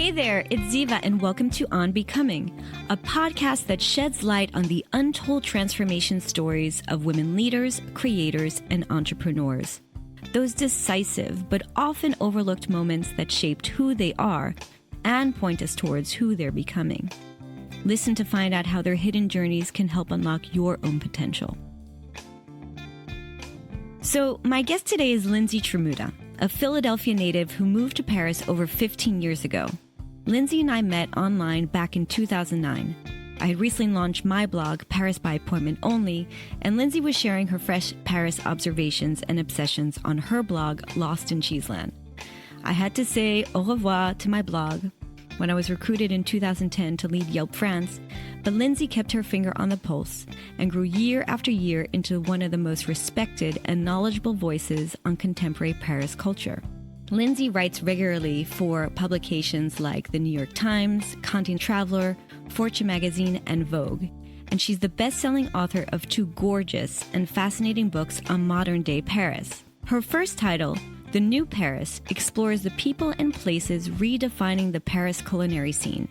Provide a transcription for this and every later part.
Hey there, it's Ziva, and welcome to On Becoming, a podcast that sheds light on the untold transformation stories of women leaders, creators, and entrepreneurs. Those decisive but often overlooked moments that shaped who they are and point us towards who they're becoming. Listen to find out how their hidden journeys can help unlock your own potential. So, my guest today is Lindsey Tramuta, a Philadelphia native who moved to Paris over 15 years ago. Lindsey and I met online back in 2009. I had recently launched my blog, Paris by Appointment Only, and Lindsey was sharing her fresh Paris observations and obsessions on her blog, Lost in Cheeseland. I had to say au revoir to my blog when I was recruited in 2010 to lead Yelp France, but Lindsey kept her finger on the pulse and grew year after year into one of the most respected and knowledgeable voices on contemporary Paris culture. Lindsey writes regularly for publications like The New York Times, Content Traveler, Fortune Magazine, and Vogue, and she's the best-selling author of two gorgeous and fascinating books on modern-day Paris. Her first title, The New Paris, explores the people and places redefining the Paris culinary scene.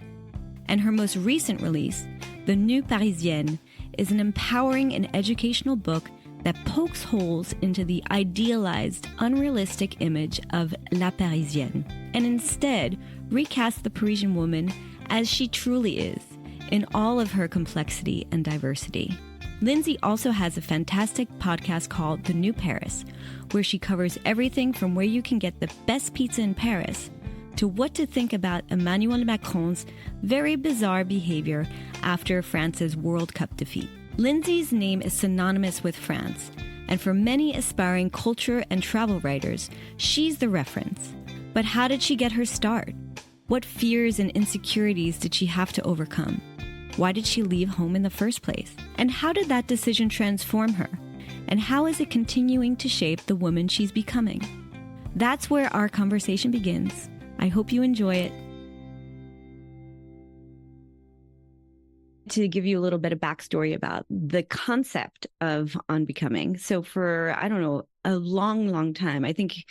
And her most recent release, The New Parisienne, is an empowering and educational book that pokes holes into the idealized, unrealistic image of La Parisienne, and instead recasts the Parisian woman as she truly is, in all of her complexity and diversity. Lindsey also has a fantastic podcast called The New Paris, where she covers everything from where you can get the best pizza in Paris to what to think about Emmanuel Macron's very bizarre behavior after France's World Cup defeat. Lindsey's name is synonymous with France, and for many aspiring culture and travel writers, she's the reference. But how did she get her start? What fears and insecurities did she have to overcome? Why did she leave home in the first place? And how did that decision transform her? And how is it continuing to shape the woman she's becoming? That's where our conversation begins. I hope you enjoy it. To give you a little bit of backstory about the concept of On Becoming. So for, a long time, I think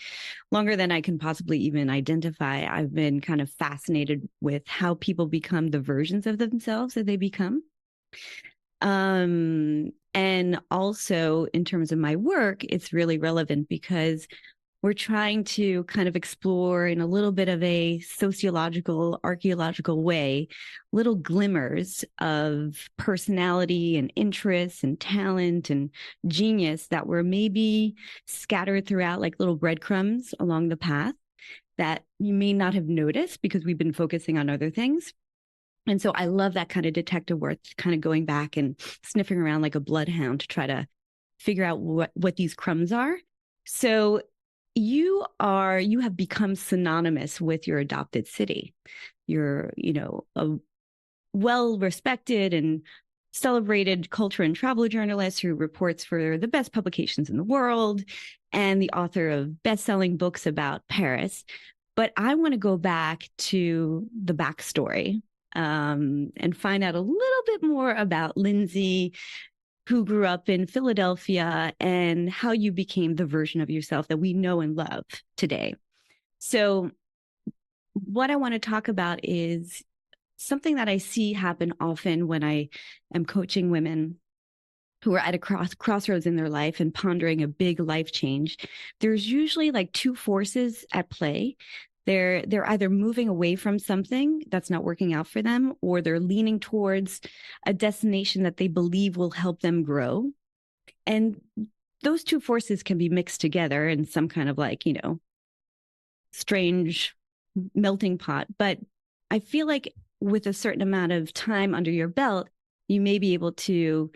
longer than I can possibly even identify, I've been kind of fascinated with how people become the versions of themselves that they become. And also in terms of my work, it's really relevant because we're trying to kind of explore in a little bit of a sociological, archaeological way, little glimmers of personality and interests and talent and genius that were maybe scattered throughout like little breadcrumbs along the path that you may not have noticed because we've been focusing on other things. And so I love that kind of detective work, kind of going back and sniffing around like a bloodhound to try to figure out what these crumbs are. So you have become synonymous with your adopted city. You're, a well-respected and celebrated culture and travel journalist who reports for the best publications in the world and the author of best-selling books about Paris. But I want to go back to the backstory and find out a little bit more about Lindsey, who grew up in Philadelphia, and how you became the version of yourself that we know and love today. So what I want to talk about is something that I see happen often when I am coaching women who are at a crossroads in their life and pondering a big life change. There's usually like two forces at play. They're either moving away from something that's not working out for them, or they're leaning towards a destination that they believe will help them grow. And those two forces can be mixed together in some kind of like, strange melting pot. But I feel like with a certain amount of time under your belt, you may be able to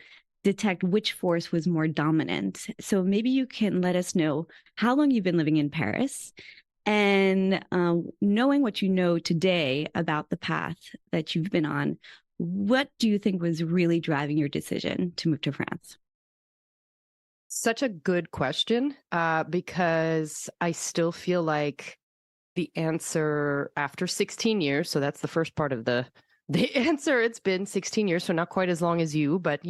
detect which force was more dominant. So maybe you can let us know how long you've been living in Paris, and knowing what you know today about the path that you've been on, what do you think was really driving your decision to move to France? Such a good question, because I still feel like the answer after 16 years, so that's the first part of the answer. It's been 16 years, so not quite as long as you, but,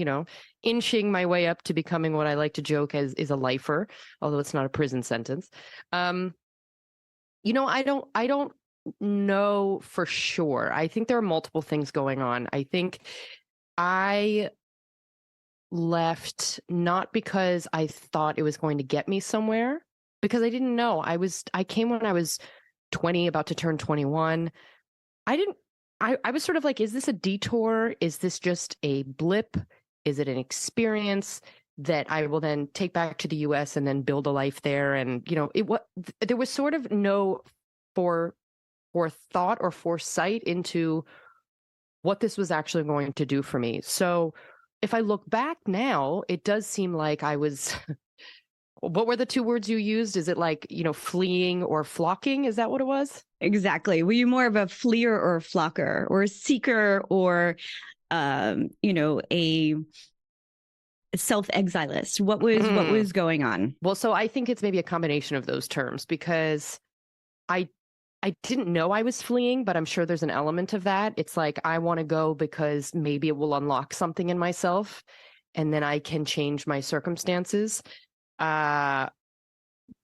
inching my way up to becoming what I like to joke as is a lifer, although it's not a prison sentence. I don't know for sure. I think there are multiple things going on. I think I left not because I thought it was going to get me somewhere, because I didn't know. I came when I was 20, about to turn 21. I was sort of like, is this a detour? Is this just a blip? Is it an experience that I will then take back to the US and then build a life there? And, there was sort of no forethought or foresight into what this was actually going to do for me. So if I look back now, it does seem like I was, what were the two words you used? Is it like, fleeing or flocking? Is that what it was? Exactly. Were you more of a fleer or a flocker or a seeker or, a self-exilist? What was going on? Well, so I think it's maybe a combination of those terms, because I didn't know I was fleeing, but I'm sure there's an element of that. It's like, I want to go because maybe it will unlock something in myself and then I can change my circumstances. But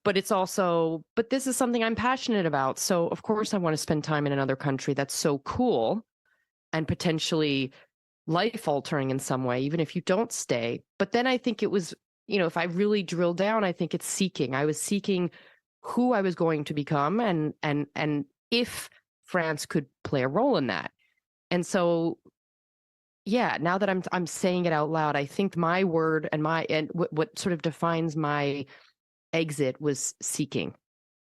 it's also, but this is something I'm passionate about. So of course I want to spend time in another country that's so cool and potentially life altering in some way, even if you don't stay. But then I think it was, if I really drill down, I think it's seeking. I was seeking who I was going to become and if France could play a role in that. And so, yeah, now that I'm saying it out loud, I think my word and what sort of defines my exit was seeking.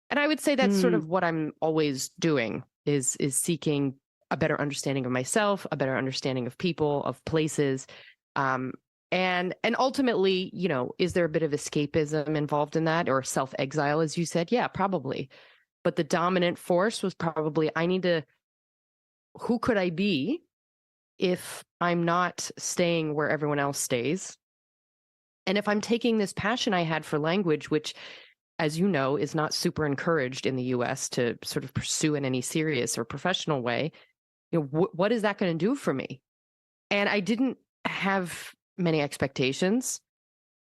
And I would say that's sort of what I'm always doing is seeking a better understanding of myself, a better understanding of people, of places. And ultimately, is there a bit of escapism involved in that, or self-exile, as you said? Yeah, probably. But the dominant force was probably, who could I be if I'm not staying where everyone else stays? And if I'm taking this passion I had for language, which, as you know, is not super encouraged in the US to sort of pursue in any serious or professional way, what is that going to do for me? And I didn't have many expectations.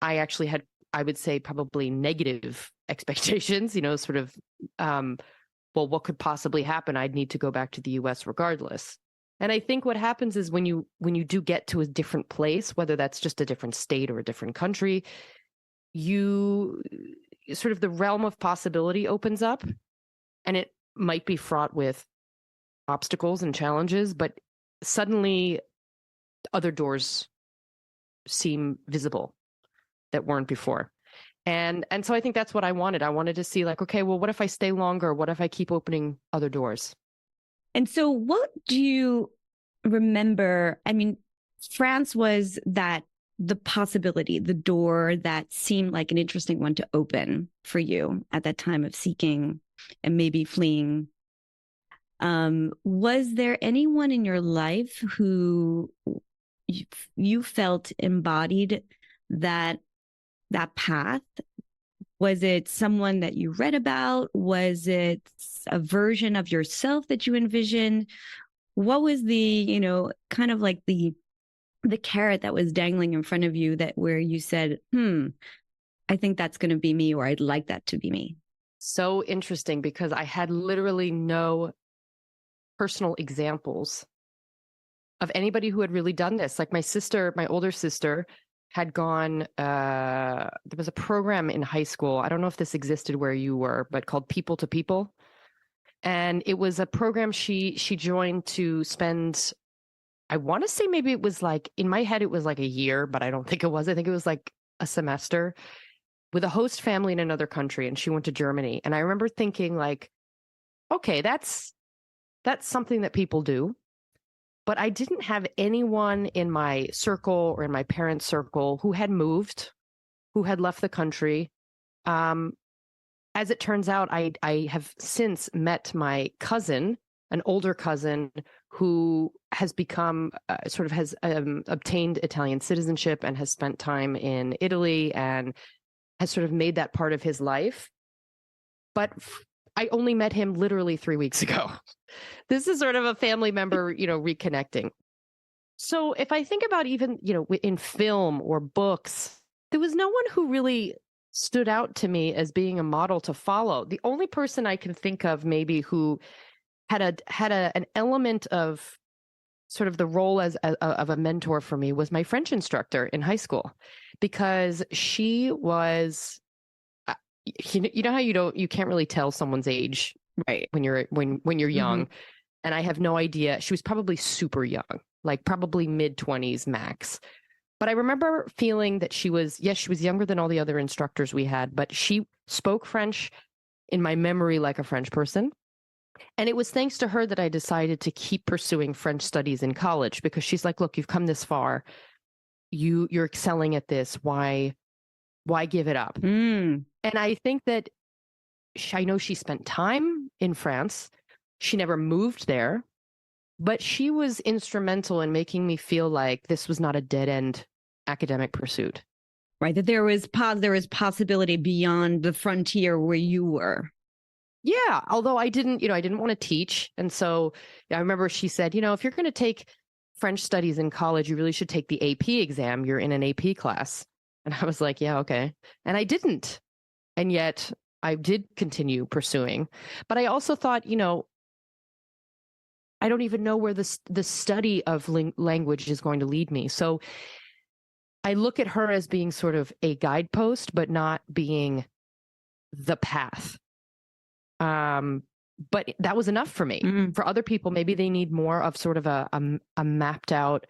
I actually had, I would say, probably negative expectations, sort of, well, what could possibly happen? I'd need to go back to the US regardless. And I think what happens is when you do get to a different place, whether that's just a different state or a different country, you sort of, the realm of possibility opens up, and it might be fraught with obstacles and challenges, but suddenly other doors seem visible that weren't before. And so I think that's what I wanted. I wanted to see, like, okay, well, what if I stay longer? What if I keep opening other doors? And so what do you remember? I mean, France was the possibility, the door that seemed like an interesting one to open for you at that time of seeking and maybe fleeing. Was there anyone in your life who you felt embodied that path? Was it someone that you read about? Was it a version of yourself that you envisioned? What was the, kind of like the carrot that was dangling in front of you that where you said, I think that's going to be me, or I'd like that to be me? So interesting, because I had literally no personal examples of anybody who had really done this. Like my older sister had gone, there was a program in high school. I don't know if this existed where you were, but called People to People. And it was a program she joined to spend, I want to say maybe it was like, in my head, it was like a year, but I don't think it was. I think it was like a semester with a host family in another country. And she went to Germany. And I remember thinking like, okay, that's something that people do. But I didn't have anyone in my circle or in my parents' circle who had moved, who had left the country. As it turns out, I have since met my cousin, an older cousin, who has become has obtained Italian citizenship and has spent time in Italy and has sort of made that part of his life. But I only met him literally 3 weeks ago. This is sort of a family member, reconnecting. So if I think about even, in film or books, there was no one who really stood out to me as being a model to follow. The only person I can think of maybe who an element of sort of the role of a mentor for me was my French instructor in high school, because she was, you know how you can't really tell someone's age Right. when you're young, and I have no idea. She was probably super young, like probably mid-20s max. But I remember feeling that she was younger than all the other instructors we had, but she spoke French in my memory like a French person. And it was thanks to her that I decided to keep pursuing French studies in college, because she's like, look, you've come this far. You're excelling at this. Why give it up? And I think that I know she spent time in France. She never moved there, but she was instrumental in making me feel like this was not a dead end academic pursuit. Right. That there was possibility beyond the frontier where you were. Yeah. Although I didn't want to teach. And so I remember she said, if you're going to take French studies in college, you really should take the AP exam. You're in an AP class. And I was like, yeah, okay. And I didn't. And yet I did continue pursuing. But I also thought, I don't even know where the study of language is going to lead me. So I look at her as being sort of a guidepost, but not being the path. But that was enough for me. For other people, maybe they need more of sort of a mapped out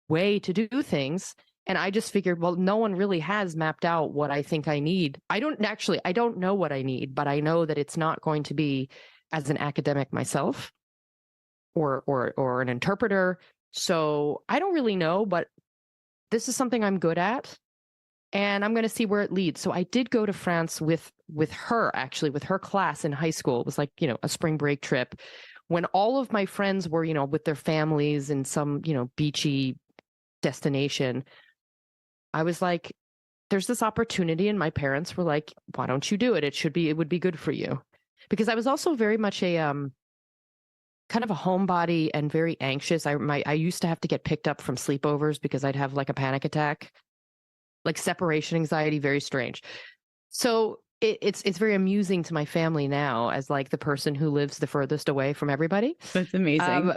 way to do things. And I just figured, well, no one really has mapped out what I think I need. I don't know what I need, but I know that it's not going to be as an academic myself or an interpreter. So I don't really know, but this is something I'm good at, and I'm going to see where it leads. So I did go to France with her, actually, with her class in high school. It was like, a spring break trip when all of my friends were, with their families in some, beachy destination. I was like, there's this opportunity. And my parents were like, why don't you do it? It would be good for you. Because I was also very much a, kind of a homebody and very anxious. I used to have to get picked up from sleepovers because I'd have like a panic attack, like separation anxiety, very strange. So it's very amusing to my family now as like the person who lives the furthest away from everybody. That's amazing.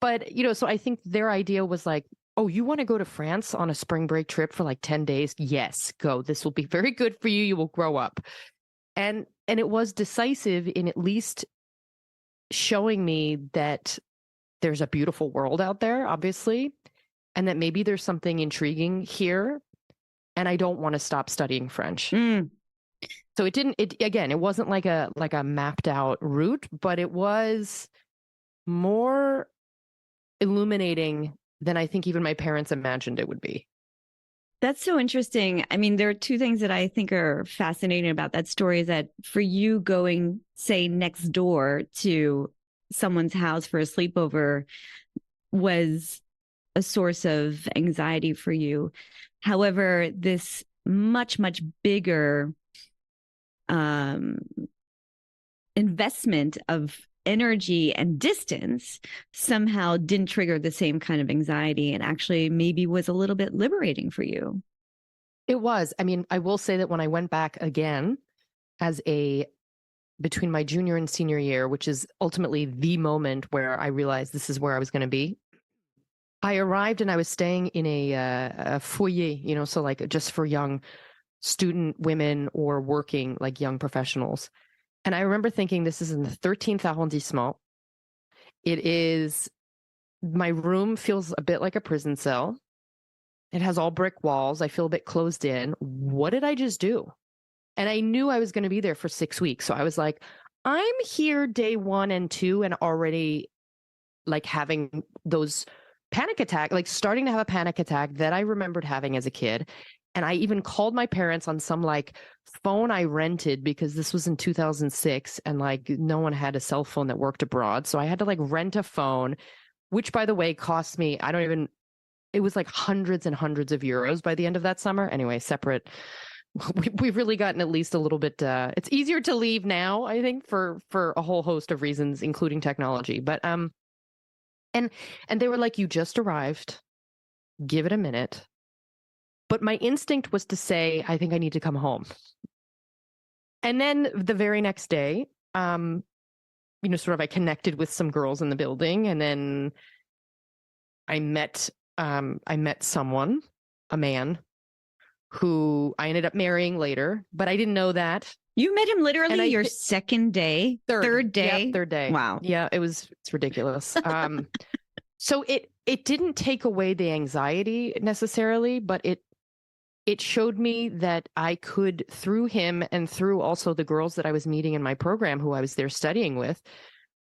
But, so I think their idea was like, oh, you want to go to France on a spring break trip for like 10 days? Yes, go. This will be very good for you. You will grow up. And it was decisive in at least showing me that there's a beautiful world out there, obviously, and that maybe there's something intriguing here. And I don't want to stop studying French. So it wasn't like a mapped out route, but it was more illuminating than I think even my parents imagined it would be. That's so interesting. I mean, there are two things that I think are fascinating about that story is that for you going, say, next door to someone's house for a sleepover was a source of anxiety for you. However, this much, much bigger investment of energy and distance somehow didn't trigger the same kind of anxiety and actually maybe was a little bit liberating for you. It was. I mean, I will say that when I went back again between my junior and senior year, which is ultimately the moment where I realized this is where I was going to be, I arrived and I was staying in a foyer, so like just for young student women or working like young professionals. And I remember thinking, this is in the 13th arrondissement. My room feels a bit like a prison cell. It has all brick walls. I feel a bit closed in. What did I just do? And I knew I was going to be there for 6 weeks. So I was like, I'm here day 1 and 2 and already like having those panic attack, like starting to have a panic attack that I remembered having as a kid. And I even called my parents on some like phone I rented because this was in 2006 and like no one had a cell phone that worked abroad. So I had to like rent a phone, which by the way cost me, it was like hundreds and hundreds of euros by the end of that summer. Anyway, separate. We've really gotten at least a little bit, it's easier to leave now, I think, for a whole host of reasons, including technology. But, and they were like, you just arrived, give it a minute. But my instinct was to say, I think I need to come home. And then the very next day, sort of I connected with some girls in the building, and then I met someone, a man who I ended up marrying later, but I didn't know that. You met him literally your second day, third day. Yeah, third day. Wow. Yeah, it's ridiculous. So it didn't take away the anxiety necessarily, but it showed me that I could, through him and through also the girls that I was meeting in my program who I was there studying with,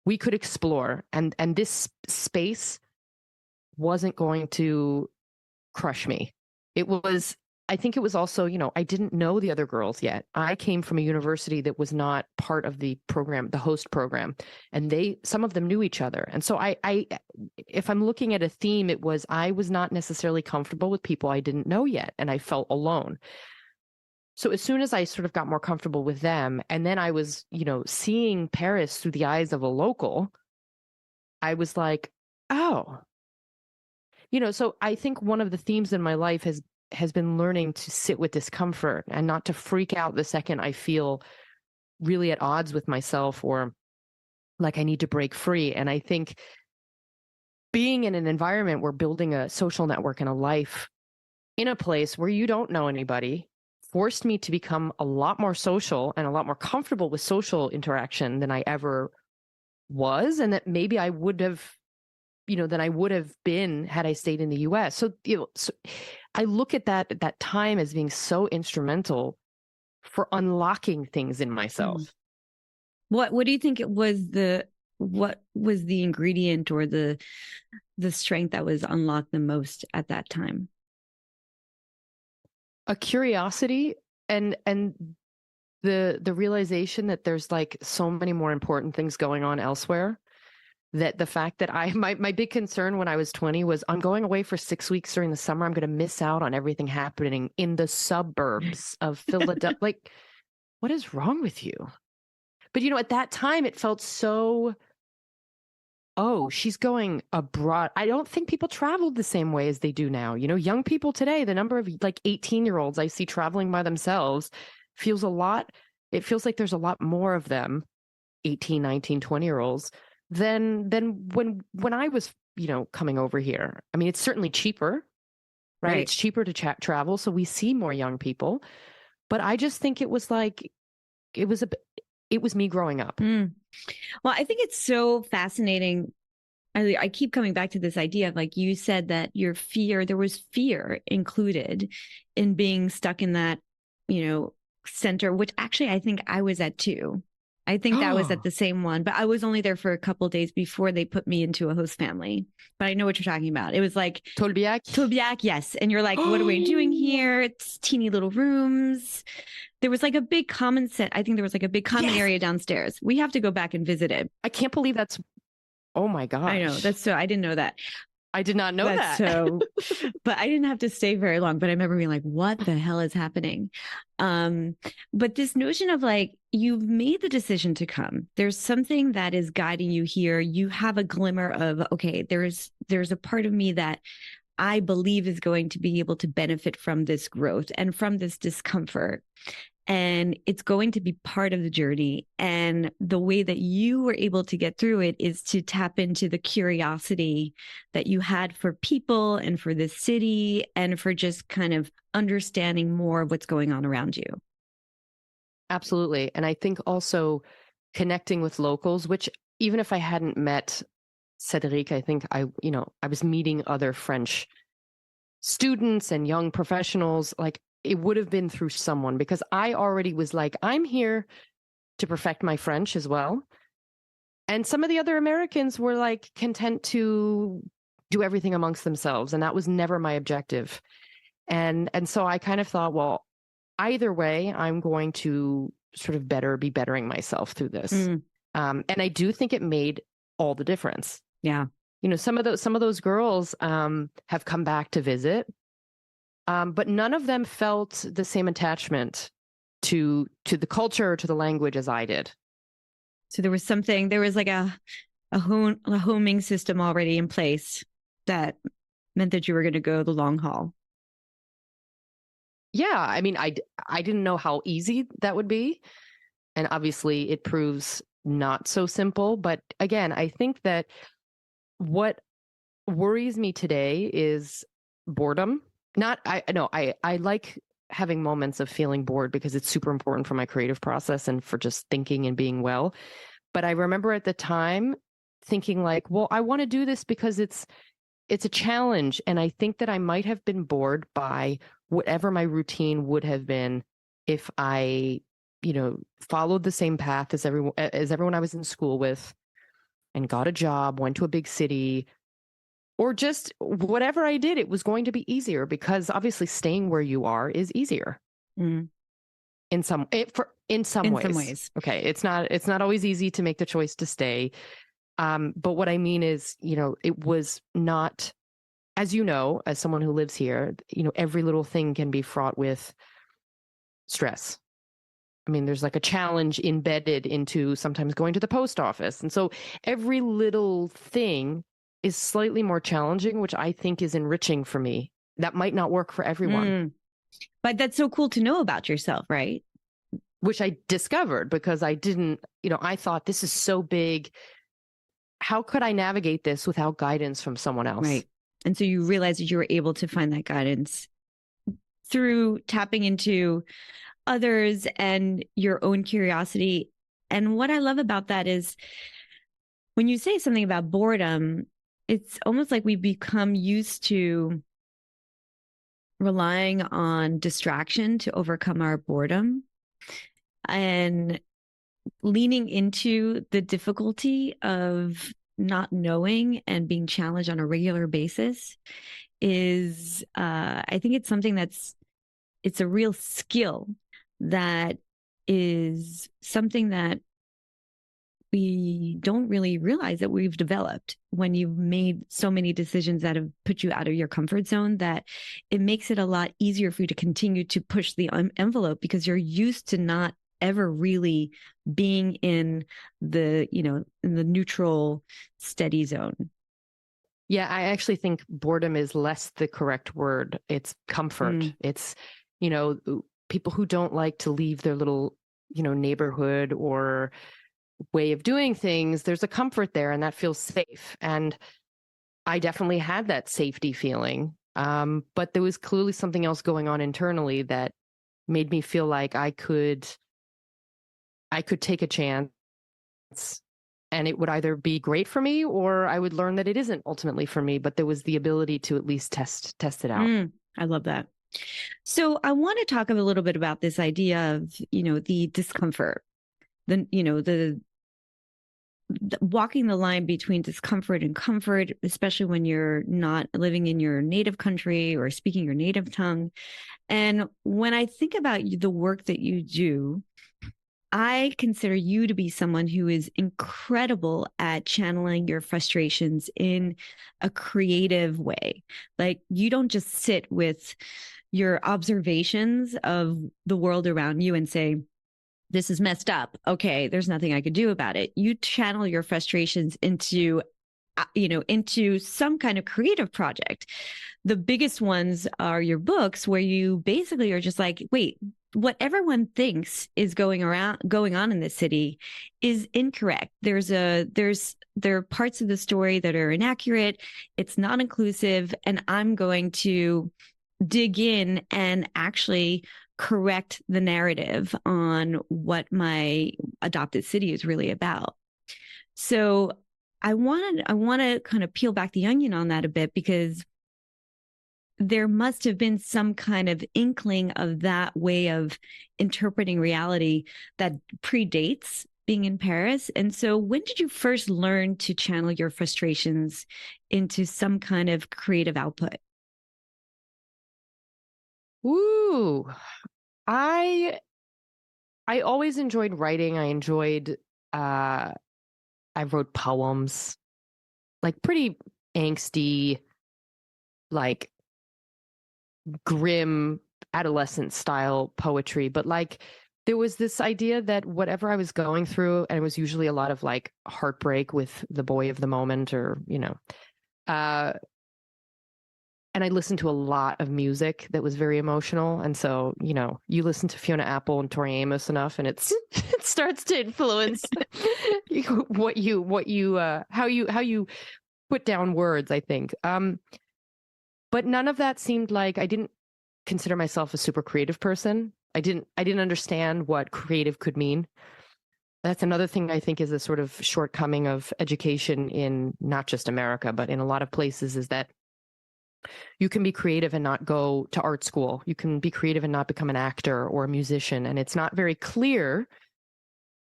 we could explore, and this space wasn't going to crush me. I think it was also, I didn't know the other girls yet. I came from a university that was not part of the program, the host program, and some of them knew each other. And so if I'm looking at a theme, I was not necessarily comfortable with people I didn't know yet, and I felt alone. So as soon as I sort of got more comfortable with them, and then I was, seeing Paris through the eyes of a local, I was like, oh, so I think one of the themes in my life has been learning to sit with discomfort and not to freak out the second I feel really at odds with myself or like I need to break free. And I think being in an environment where building a social network and a life in a place where you don't know anybody forced me to become a lot more social and a lot more comfortable with social interaction than I ever was, and that maybe I would have than I would have been had I stayed in the US. So, I look at that time as being so instrumental for unlocking things in myself. What do you think what was the ingredient or the strength that was unlocked the most at that time? A curiosity and the realization that there's like so many more important things going on elsewhere. That the fact that my big concern when I was 20 was I'm going away for 6 weeks during the summer. I'm going to miss out on everything happening in the suburbs of Philadelphia. Like, what is wrong with you? But, at that time it felt so, oh, she's going abroad. I don't think people traveled the same way as they do now. Young people today, the number of like 18-year-olds I see traveling by themselves it feels like there's a lot more of them, 18, 19, 20-year-olds. Than when I was, coming over here. I mean, it's certainly cheaper, right? It's cheaper to travel, so we see more young people. But I just think it was like, it was me growing up. Well, I think it's so fascinating. I keep coming back to this idea of, like you said, that there was fear included in being stuck in that, center, which actually I think I was at too. I think that was at the same one, but I was only there for a couple of days before they put me into a host family. But I know what you're talking about. It was like Tolbiac, yes. And you're like, what are we doing here? It's teeny little rooms. There was like a big common set. I think there was like a big common area downstairs. We have to go back and visit it. I can't believe that's. Oh my gosh. I know. I didn't know that. I did not know that. But I didn't have to stay very long. But I remember being like, what the hell is happening? But this notion of like, you've made the decision to come. There's something that is guiding you here. You have a glimmer of, okay, there's a part of me that I believe is going to be able to benefit from this growth and from this discomfort. And it's going to be part of the journey. And the way that you were able to get through it is to tap into the curiosity that you had for people and for the city and for just kind of understanding more of what's going on around you. Absolutely. And I think also connecting with locals, which even if I hadn't met Cédric, I think I was meeting other French students and young professionals, like it would have been through someone, because I already was like, I'm here to perfect my French as well. And some of the other Americans were like content to do everything amongst themselves. And that was never my objective. And so I kind of thought, well, either way, I'm going to sort of be bettering myself through this. And I do think it made all the difference. Yeah. Some of those girls have come back to visit. But none of them felt the same attachment to the culture or to the language as I did. So there was like a homing system already in place that meant that you were going to go the long haul. Yeah. I mean, I didn't know how easy that would be. And obviously it proves not so simple. But again, I think that what worries me today is boredom. Not, I no, I like having moments of feeling bored because it's super important for my creative process and for just thinking and being well. But I remember at the time thinking like, well, I want to do this because it's a challenge. And I think that I might have been bored by whatever my routine would have been if I, followed the same path as everyone I was in school with and got a job, went to a big city, or just whatever I did, it was going to be easier because obviously staying where you are is easier. Mm. In some ways. Okay. It's not always easy to make the choice to stay. But what I mean is, it was not, as as someone who lives here, every little thing can be fraught with stress. I mean, there's like a challenge embedded into sometimes going to the post office. And so every little thing is slightly more challenging, which I think is enriching for me. That might not work for everyone. Mm. But that's so cool to know about yourself, right? Which I discovered because I didn't, I thought this is so big. How could I navigate this without guidance from someone else? Right. And so you realized that you were able to find that guidance through tapping into others and your own curiosity. And what I love about that is when you say something about boredom, it's almost like we become used to relying on distraction to overcome our boredom, and leaning into the difficulty of not knowing and being challenged on a regular basis is, I think it's something it's a real skill that is something that we don't really realize that we've developed when you've made so many decisions that have put you out of your comfort zone, that it makes it a lot easier for you to continue to push the envelope because you're used to not ever really being in the, in the neutral, steady zone. Yeah, I actually think boredom is less the correct word. It's comfort. It's, people who don't like to leave their little, neighborhood or way of doing things, there's a comfort there and that feels safe. And I definitely had that safety feeling. But there was clearly something else going on internally that made me feel like I could take a chance and it would either be great for me or I would learn that it isn't ultimately for me, but there was the ability to at least test it out. I love that. So I want to talk a little bit about this idea of, the discomfort, the walking the line between discomfort and comfort, especially when you're not living in your native country or speaking your native tongue. And when I think about the work that you do, I consider you to be someone who is incredible at channeling your frustrations in a creative way. Like, you don't just sit with your observations of the world around you and say, this is messed up. Okay, there's nothing I could do about it. You channel your frustrations into some kind of creative project. The biggest ones are your books, where you basically are just like, wait, what everyone thinks is going on in this city is incorrect. There are parts of the story that are inaccurate. It's not inclusive. And I'm going to dig in and actually correct the narrative on what my adopted city is really about. So I want to kind of peel back the onion on that a bit, because there must have been some kind of inkling of that way of interpreting reality that predates being in Paris. And so when did you first learn to channel your frustrations into some kind of creative output? Ooh, I always enjoyed writing. I wrote poems, like pretty angsty, like grim adolescent style poetry. But like, there was this idea that whatever I was going through, and it was usually a lot of like heartbreak with the boy of the moment, or, and I listened to a lot of music that was very emotional. And so, you listen to Fiona Apple and Tori Amos enough, and it starts to influence how you put down words, I think. But none of that seemed like, I didn't consider myself a super creative person. I didn't understand what creative could mean. That's another thing I think is a sort of shortcoming of education in not just America, but in a lot of places, is that you can be creative and not go to art school. You can be creative and not become an actor or a musician. And it's not very clear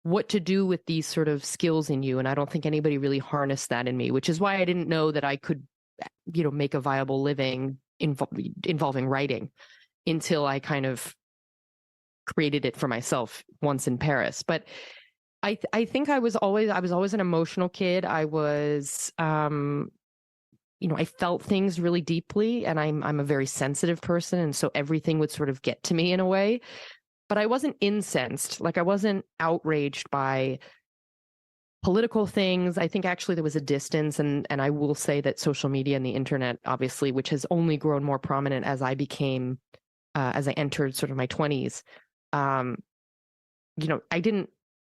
what to do with these sort of skills in you. And I don't think anybody really harnessed that in me, which is why I didn't know that I could, make a viable living involving writing until I kind of created it for myself once in Paris. But I think I was always an emotional kid. I was, I felt things really deeply, and I'm a very sensitive person. And so everything would sort of get to me in a way, but I wasn't incensed. Like, I wasn't outraged by political things. I think actually there was a distance. And I will say that social media and the internet, obviously, which has only grown more prominent as I entered sort of my 20s, I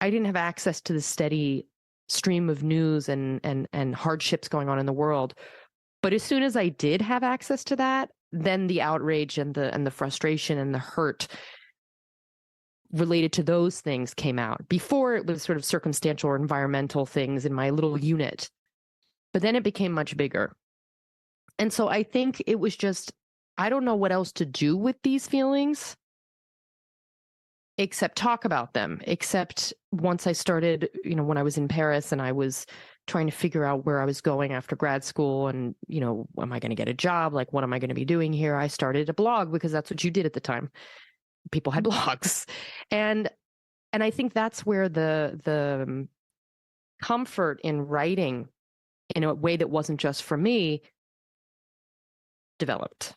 didn't have access to the steady stream of news and hardships going on in the world. But as soon as I did have access to that, then the outrage and the frustration and the hurt related to those things came out. Before, it was sort of circumstantial or environmental things in my little unit, but then it became much bigger. And so I think it was just, I don't know what else to do with these feelings except talk about them. Except once I started, when I was in Paris and I was trying to figure out where I was going after grad school and, am I going to get a job? Like, what am I going to be doing here? I started a blog because that's what you did at the time. People had blogs. And I think that's where the comfort in writing in a way that wasn't just for me developed.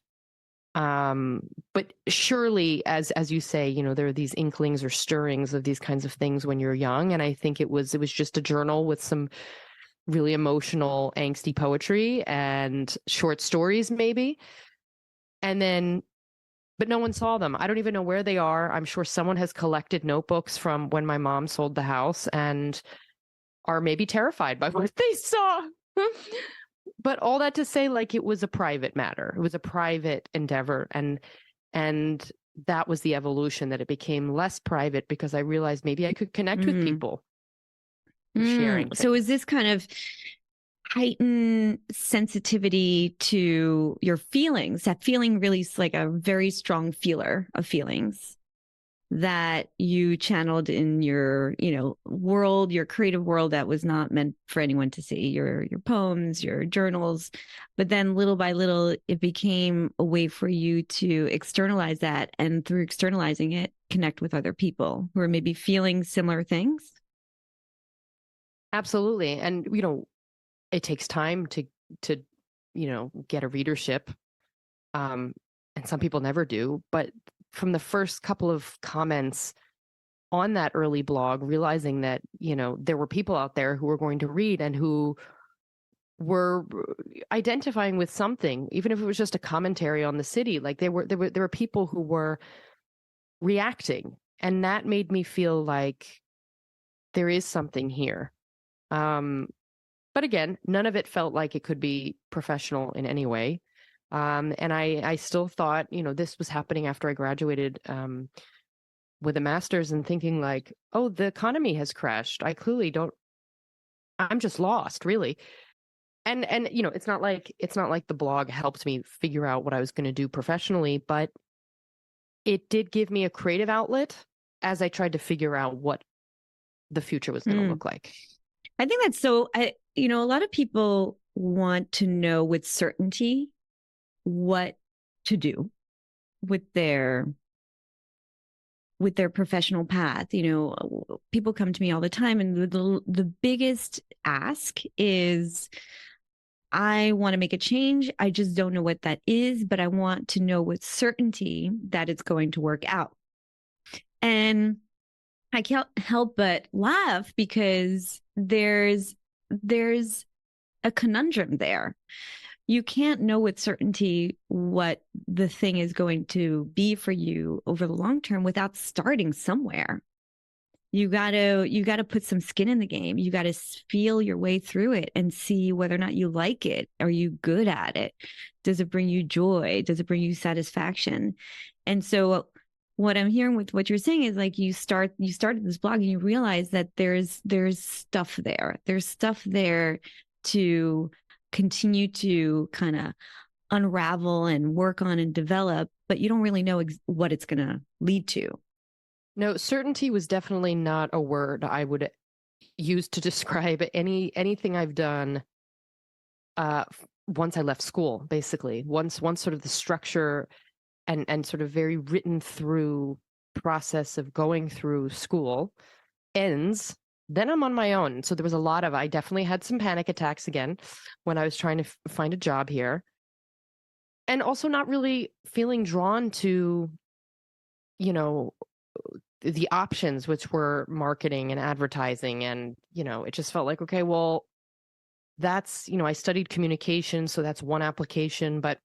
But surely, as you say, there are these inklings or stirrings of these kinds of things when you're young. And I think it was just a journal with some really emotional, angsty poetry and short stories, maybe. And then, but no one saw them. I don't even know where they are. I'm sure someone has collected notebooks from when my mom sold the house and are maybe terrified by what they saw. But all that to say, like, it was a private matter. It was a private endeavor. And that was the evolution, that it became less private because I realized maybe I could connect with people sharing things. So is this kind of heightened sensitivity to your feelings? That feeling really is like a very strong feeler of feelings that you channeled in your, world, your creative world that was not meant for anyone to see, your poems, your journals. But then little by little, it became a way for you to externalize that. And through externalizing it, connect with other people who are maybe feeling similar things. Absolutely. And, it takes time to get a readership. And some people never do. But from the first couple of comments on that early blog, realizing that, there were people out there who were going to read and who were identifying with something, even if it was just a commentary on the city. Like, there were people who were reacting, and that made me feel like there is something here. But again, none of it felt like it could be professional in any way. And I still thought, this was happening after I graduated with a master's, and thinking like, oh, the economy has crashed. I clearly I'm just lost, really. And it's not like the blog helped me figure out what I was going to do professionally, but it did give me a creative outlet as I tried to figure out what the future was going to look like. I think that's so, a lot of people want to know with certainty what to do with their professional path. People come to me all the time, and the biggest ask is, I want to make a change. I just don't know what that is, but I want to know with certainty that it's going to work out. And I can't help but laugh because there's a conundrum there. you can't know with certainty what the thing is going to be for you over the long term without starting somewhere. You gotta put some skin in the game. You gotta feel your way through it and see whether or not you like it. Are you good at it? Does it bring you joy? Does it bring you satisfaction? And so what I'm hearing with what you're saying is like you started this blog and you realize that there's stuff there. There's stuff there to continue to kind of unravel and work on and develop, but you don't really know what it's going to lead to. No, certainty was definitely not a word I would use to describe anything I've done once I left school, basically. Once sort of the structure and sort of very written through process of going through school ends, then I'm on my own. So there was I definitely had some panic attacks again when I was trying to find a job here. And also not really feeling drawn to, the options, which were marketing and advertising. And, it just felt like, okay, well, that's, I studied communication, so that's one application. But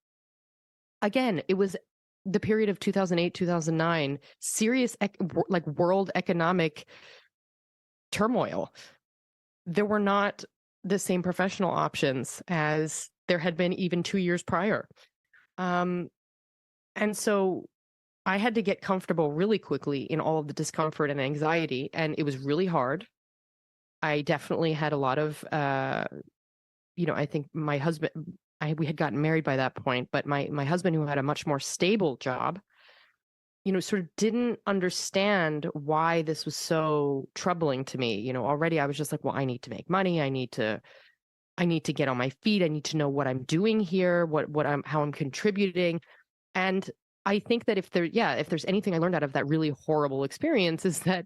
again, it was the period of 2008, 2009, serious like world economic turmoil. There were not the same professional options as there had been even 2 years prior. And so I had to get comfortable really quickly in all of the discomfort and anxiety, and it was really hard. I definitely had a lot of, I think my husband, we had gotten married by that point, but my husband, who had a much more stable job, sort of didn't understand why this was so troubling to me. Already I was just like, well, I need to make money. I need to get on my feet. I need to know what I'm doing here, how I'm contributing. And I think that if there's anything I learned out of that really horrible experience is that,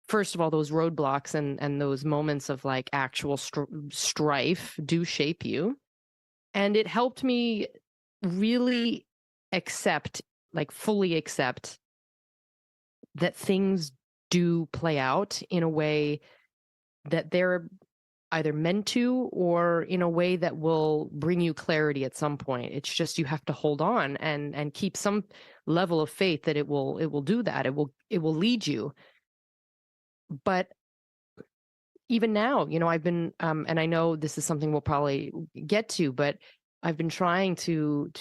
first of all, those roadblocks and those moments of like actual strife do shape you. And it helped me really fully accept that things do play out in a way that they're either meant to, or in a way that will bring you clarity at some point. It's just, you have to hold on and keep some level of faith that it will do that. It will lead you. But even now, I've been, and I know this is something we'll probably get to, but I've been trying to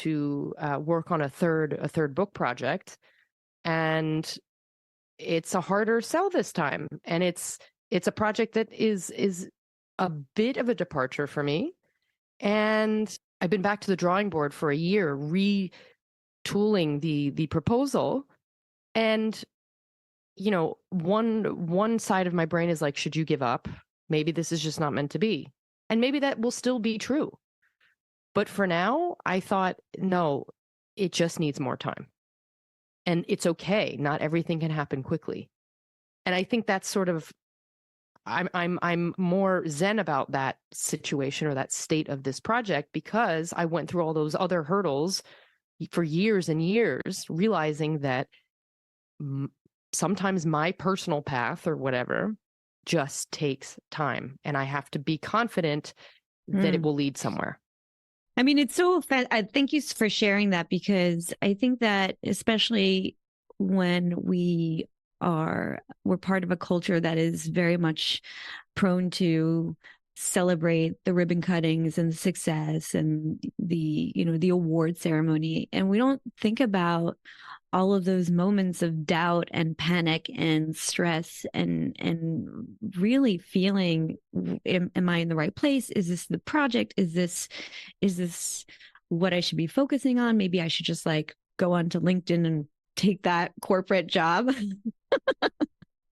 work on a third book project, and it's a harder sell this time. And it's a project that is a bit of a departure for me. And I've been back to the drawing board for a year, retooling the proposal. And, one side of my brain is like, should you give up? Maybe this is just not meant to be. And maybe that will still be true. But for now, I thought, no, it just needs more time. And it's okay. Not everything can happen quickly. And I think that's sort of, I'm more zen about that situation or that state of this project, because I went through all those other hurdles for years and years, realizing that sometimes my personal path or whatever just takes time, and I have to be confident that it will lead somewhere. I mean, it's so thank you for sharing that, because I think that especially when we're part of a culture that is very much prone to celebrate the ribbon cuttings and the success and the award ceremony, and we don't think about all of those moments of doubt and panic and stress and really feeling, am I in the right place? Is this the project? Is this what I should be focusing on? Maybe I should just like go onto LinkedIn and take that corporate job.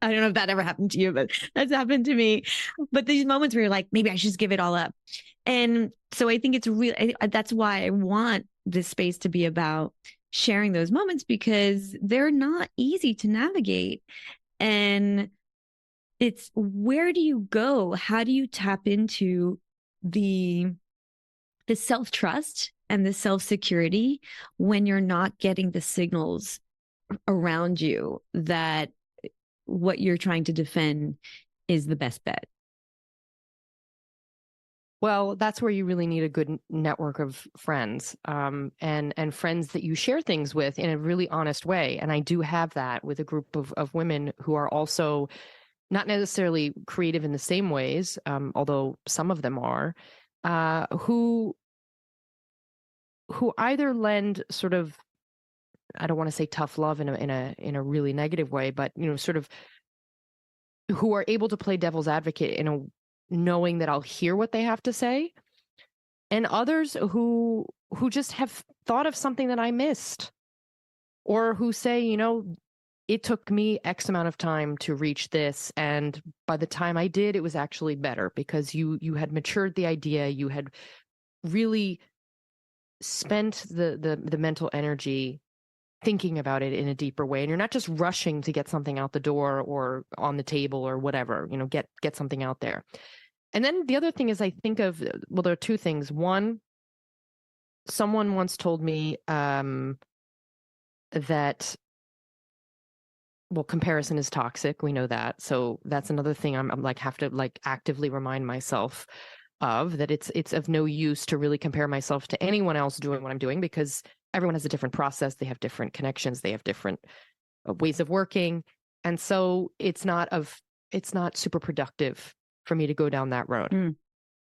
I don't know if that ever happened to you, but that's happened to me. But these moments where you're like, maybe I should just give it all up. And so I think it's really, that's why I want this space to be about sharing those moments, because they're not easy to navigate. And it's, where do you go? How do you tap into the self-trust and the self-security when you're not getting the signals around you that what you're trying to defend is the best bet? Well, that's where you really need a good network of friends, and friends that you share things with in a really honest way. And I do have that with a group of women who are also not necessarily creative in the same ways, although some of them are, who either lend sort of, I don't want to say tough love in a really negative way, but sort of who are able to play devil's advocate in a knowing that I'll hear what they have to say, and others who just have thought of something that I missed, or who say, it took me X amount of time to reach this, and by the time I did, it was actually better because you had matured the idea, you had really spent the mental energy thinking about it in a deeper way, and you're not just rushing to get something out the door or on the table or whatever, get something out there. And then the other thing is, I think of, well, there are two things. One, someone once told me that, well, comparison is toxic. We know that. So that's another thing I'm like, have to like actively remind myself of, that it's of no use to really compare myself to anyone else doing what I'm doing, because everyone has a different process. They have different connections. They have different ways of working. And so it's not super productive for me to go down that road. Mm.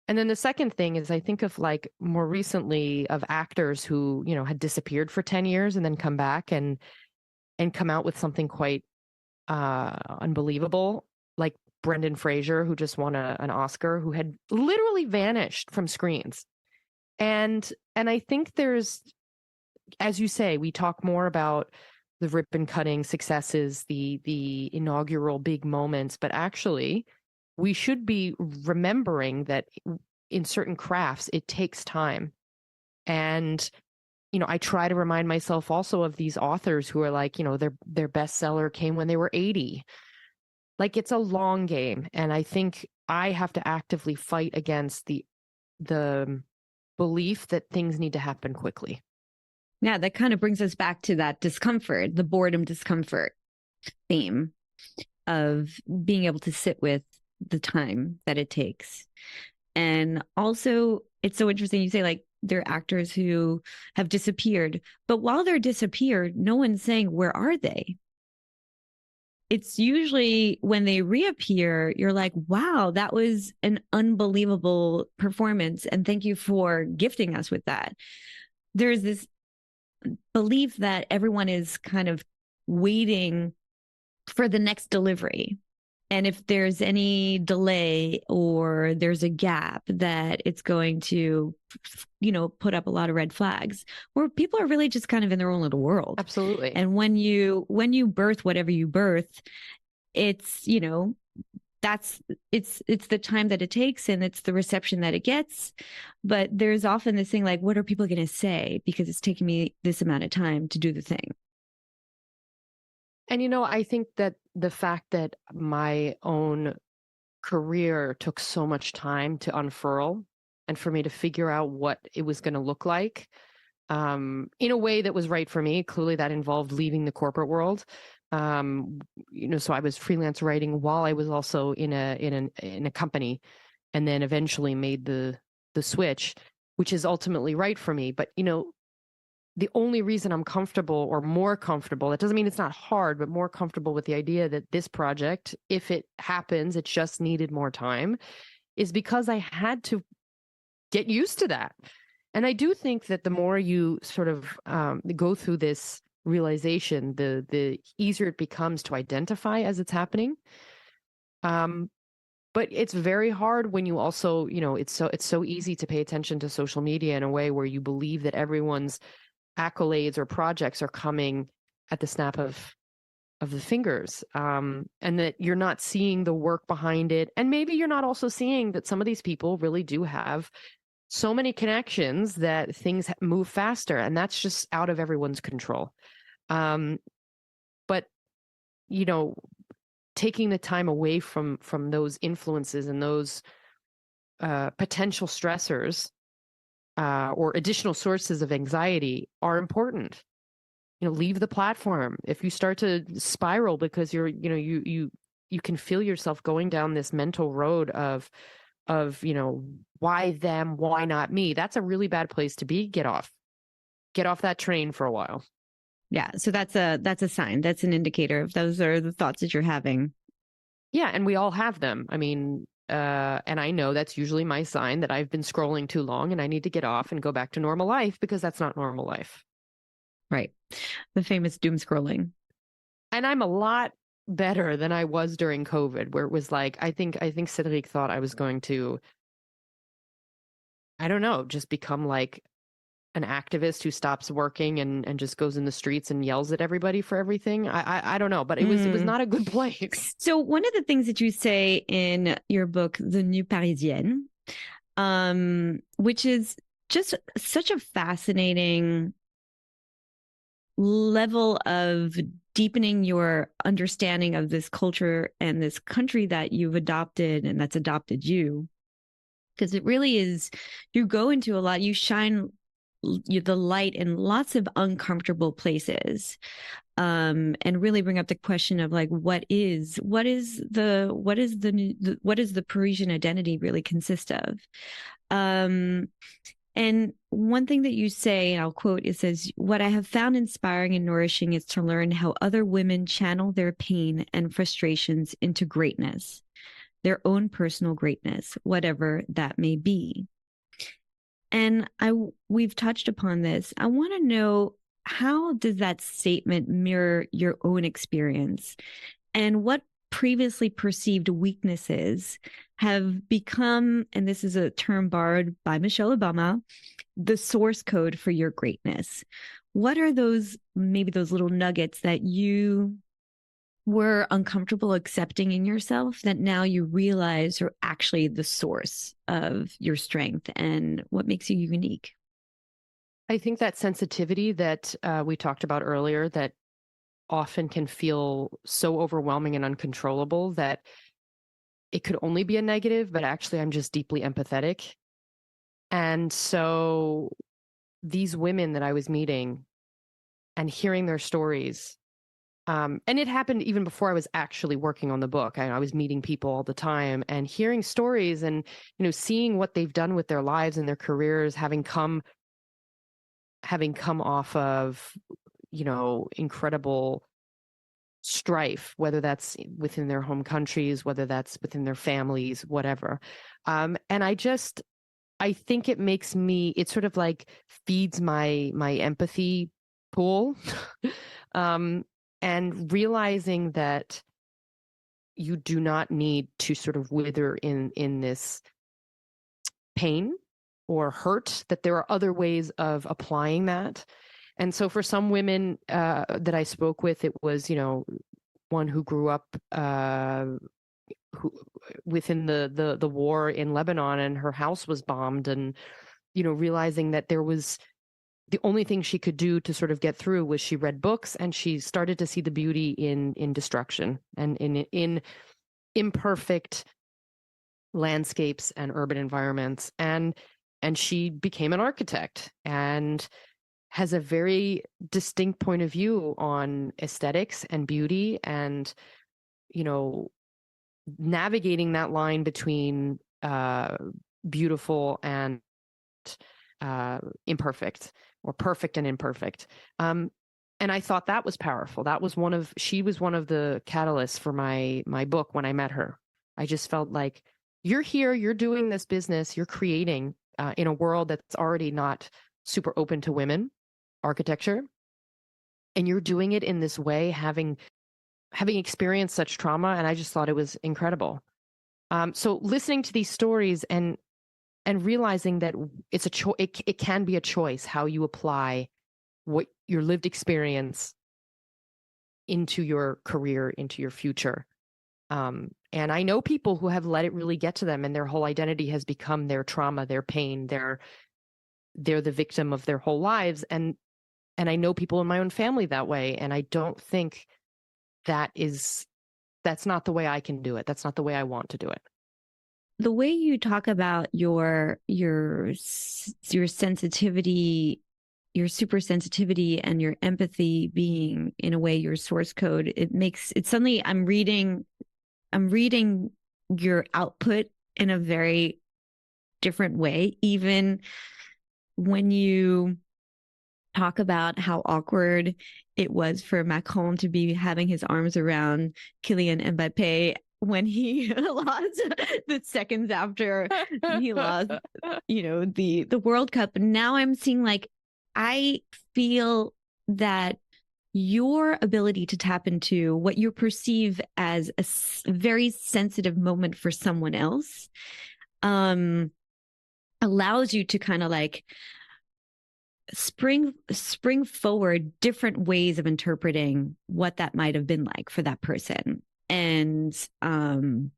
And then the second thing is, I think of like more recently of actors who, had disappeared for 10 years and then come back and come out with something quite unbelievable, like Brendan Fraser, who just won an Oscar, who had literally vanished from screens. And I think there's, as you say, we talk more about the ribbon cutting successes, the inaugural big moments, but actually we should be remembering that in certain crafts, it takes time. And, I try to remind myself also of these authors who are like, their bestseller came when they were 80. Like, it's a long game. And I think I have to actively fight against the belief that things need to happen quickly. Yeah, that kind of brings us back to that discomfort, the boredom discomfort theme of being able to sit with the time that it takes. And also, it's so interesting you say, like, there are actors who have disappeared, but while they're disappeared, no one's saying, where are they? It's usually when they reappear, you're like, wow, that was an unbelievable performance. And thank you for gifting us with that. There's this belief that everyone is kind of waiting for the next delivery. And if there's any delay or there's a gap, that it's going to, put up a lot of red flags, where people are really just kind of in their own little world. Absolutely. And when you birth whatever you birth, it's, it's the time that it takes and it's the reception that it gets. But there's often this thing like, what are people going to say? Because it's taking me this amount of time to do the thing. And, I think that the fact that my own career took so much time to unfurl and for me to figure out what it was going to look like, in a way that was right for me, clearly that involved leaving the corporate world. So I was freelance writing while I was also in a company, and then eventually made the switch, which is ultimately right for me. But, the only reason I'm comfortable, or more comfortable, that doesn't mean it's not hard, but more comfortable with the idea that this project, if it happens, it just needed more time, is because I had to get used to that. And I do think that the more you sort of go through this realization, the easier it becomes to identify as it's happening. But it's very hard when you also, it's so easy to pay attention to social media in a way where you believe that everyone's accolades or projects are coming at the snap of the fingers, and that you're not seeing the work behind it. And maybe you're not also seeing that some of these people really do have so many connections that things move faster, and that's just out of everyone's control. But, taking the time away from those influences and those potential stressors, or additional sources of anxiety are important. Leave the platform. If you start to spiral because you can feel yourself going down this mental road of why them, why not me? That's a really bad place to be. Get off that train for a while. Yeah. So that's a sign. That's an indicator of those are the thoughts that you're having. Yeah. And we all have them. I mean, and I know that's usually my sign that I've been scrolling too long and I need to get off and go back to normal life, because that's not normal life. Right. The famous doom scrolling. And I'm a lot better than I was during COVID, where it was like, I think Cedric thought I was going to, I don't know, just become like an activist who stops working and just goes in the streets and yells at everybody for everything. I don't know, but it was not a good place. So one of the things that you say in your book, The New Parisienne, which is just such a fascinating level of deepening your understanding of this culture and this country that you've adopted and that's adopted you. Because it really is, you go into a lot, you shine the light in lots of uncomfortable places, and really bring up the question of like, what is the Parisian identity really consist of? And one thing that you say, and I'll quote, it says, "What I have found inspiring and nourishing is to learn how other women channel their pain and frustrations into greatness, their own personal greatness, whatever that may be." And we've touched upon this. I want to know, how does that statement mirror your own experience, and what previously perceived weaknesses have become, and this is a term borrowed by Michelle Obama, the source code for your greatness? What are those, maybe those little nuggets that you were uncomfortable accepting in yourself that now you realize are actually the source of your strength and what makes you unique? I think that sensitivity that we talked about earlier, that often can feel so overwhelming and uncontrollable that it could only be a negative, but actually I'm just deeply empathetic. And so these women that I was meeting and hearing their stories, and it happened even before I was actually working on the book. I was meeting people all the time and hearing stories and, seeing what they've done with their lives and their careers, having come off of, incredible strife, whether that's within their home countries, whether that's within their families, whatever. And I think it sort of like feeds my empathy pool. And realizing that you do not need to sort of wither in this pain or hurt, that there are other ways of applying that. And so for some women that I spoke with, it was, one who grew up within the war in Lebanon, and her house was bombed, and, realizing that there was the only thing she could do to sort of get through was she read books, and she started to see the beauty in destruction and in imperfect landscapes and urban environments. And she became an architect and has a very distinct point of view on aesthetics and beauty, and, navigating that line between beautiful and imperfect, or perfect and imperfect. And I thought that was powerful. She was one of the catalysts for my book when I met her. I just felt like, you're here, you're doing this business, you're creating in a world that's already not super open to women architecture, and you're doing it in this way, having experienced such trauma. And I just thought it was incredible. So listening to these stories and realizing that it's it can be a choice how you apply what your lived experience into your career, into your future. And I know people who have let it really get to them, and their whole identity has become their trauma, their pain, they're the victim of their whole lives. And I know people in my own family that way. And I don't think that's not the way I can do it. That's not the way I want to do it. The way you talk about your sensitivity, your super sensitivity, and your empathy being in a way your source code, it suddenly, I'm reading your output in a very different way, even when you talk about how awkward it was for Macron to be having his arms around Kylian Mbappe when he lost the seconds after he lost, the World Cup. Now I'm seeing, like, I feel that your ability to tap into what you perceive as a very sensitive moment for someone else allows you to kind of like spring forward different ways of interpreting what that might have been like for that person. And in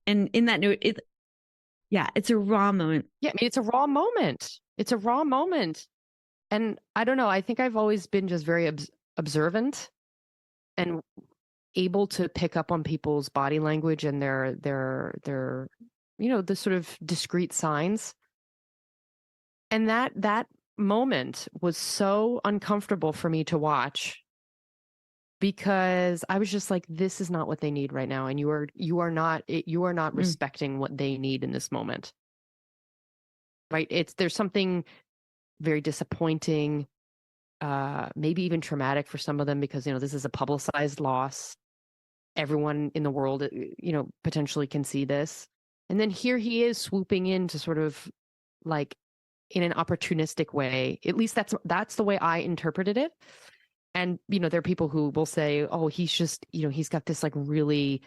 that note, it's a raw moment. Yeah, I mean, it's a raw moment. It's a raw moment. And I don't know, I think I've always been just very observant and able to pick up on people's body language and their the sort of discrete signs. And that moment was so uncomfortable for me to watch, because I was just like, this is not what they need right now, and you are not respecting what they need in this moment. Right? There's something very disappointing, maybe even traumatic for some of them, because this is a publicized loss. Everyone in the world, potentially can see this. And then here he is swooping in to sort of, like, in an opportunistic way. At least that's the way I interpreted it. And, there are people who will say, oh, he's just, he's got this like really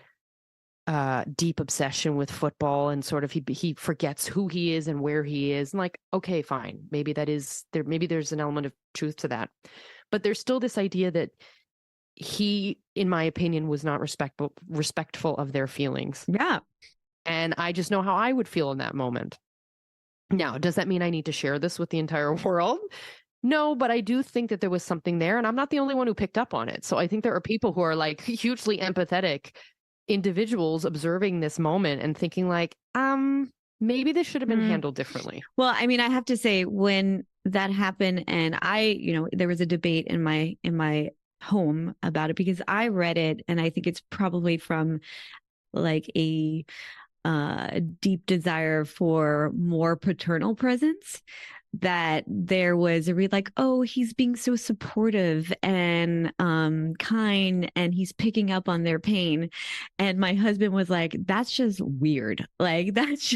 deep obsession with football, and sort of he forgets who he is and where he is. And like, okay, fine. Maybe that is there. Maybe there's an element of truth to that. But there's still this idea that he, in my opinion, was not respectful of their feelings. Yeah. And I just know how I would feel in that moment. Now, does that mean I need to share this with the entire world? No, but I do think that there was something there, and I'm not the only one who picked up on it. So I think there are people who are like hugely empathetic individuals observing this moment and thinking like, maybe this should have been handled differently. Well, I mean, I have to say, when that happened, and there was a debate in my home about it, because I read it, and I think it's probably from like a deep desire for more paternal presence, that there was a read like, oh, he's being so supportive and kind, and he's picking up on their pain. And my husband was like, that's just weird. Like, that's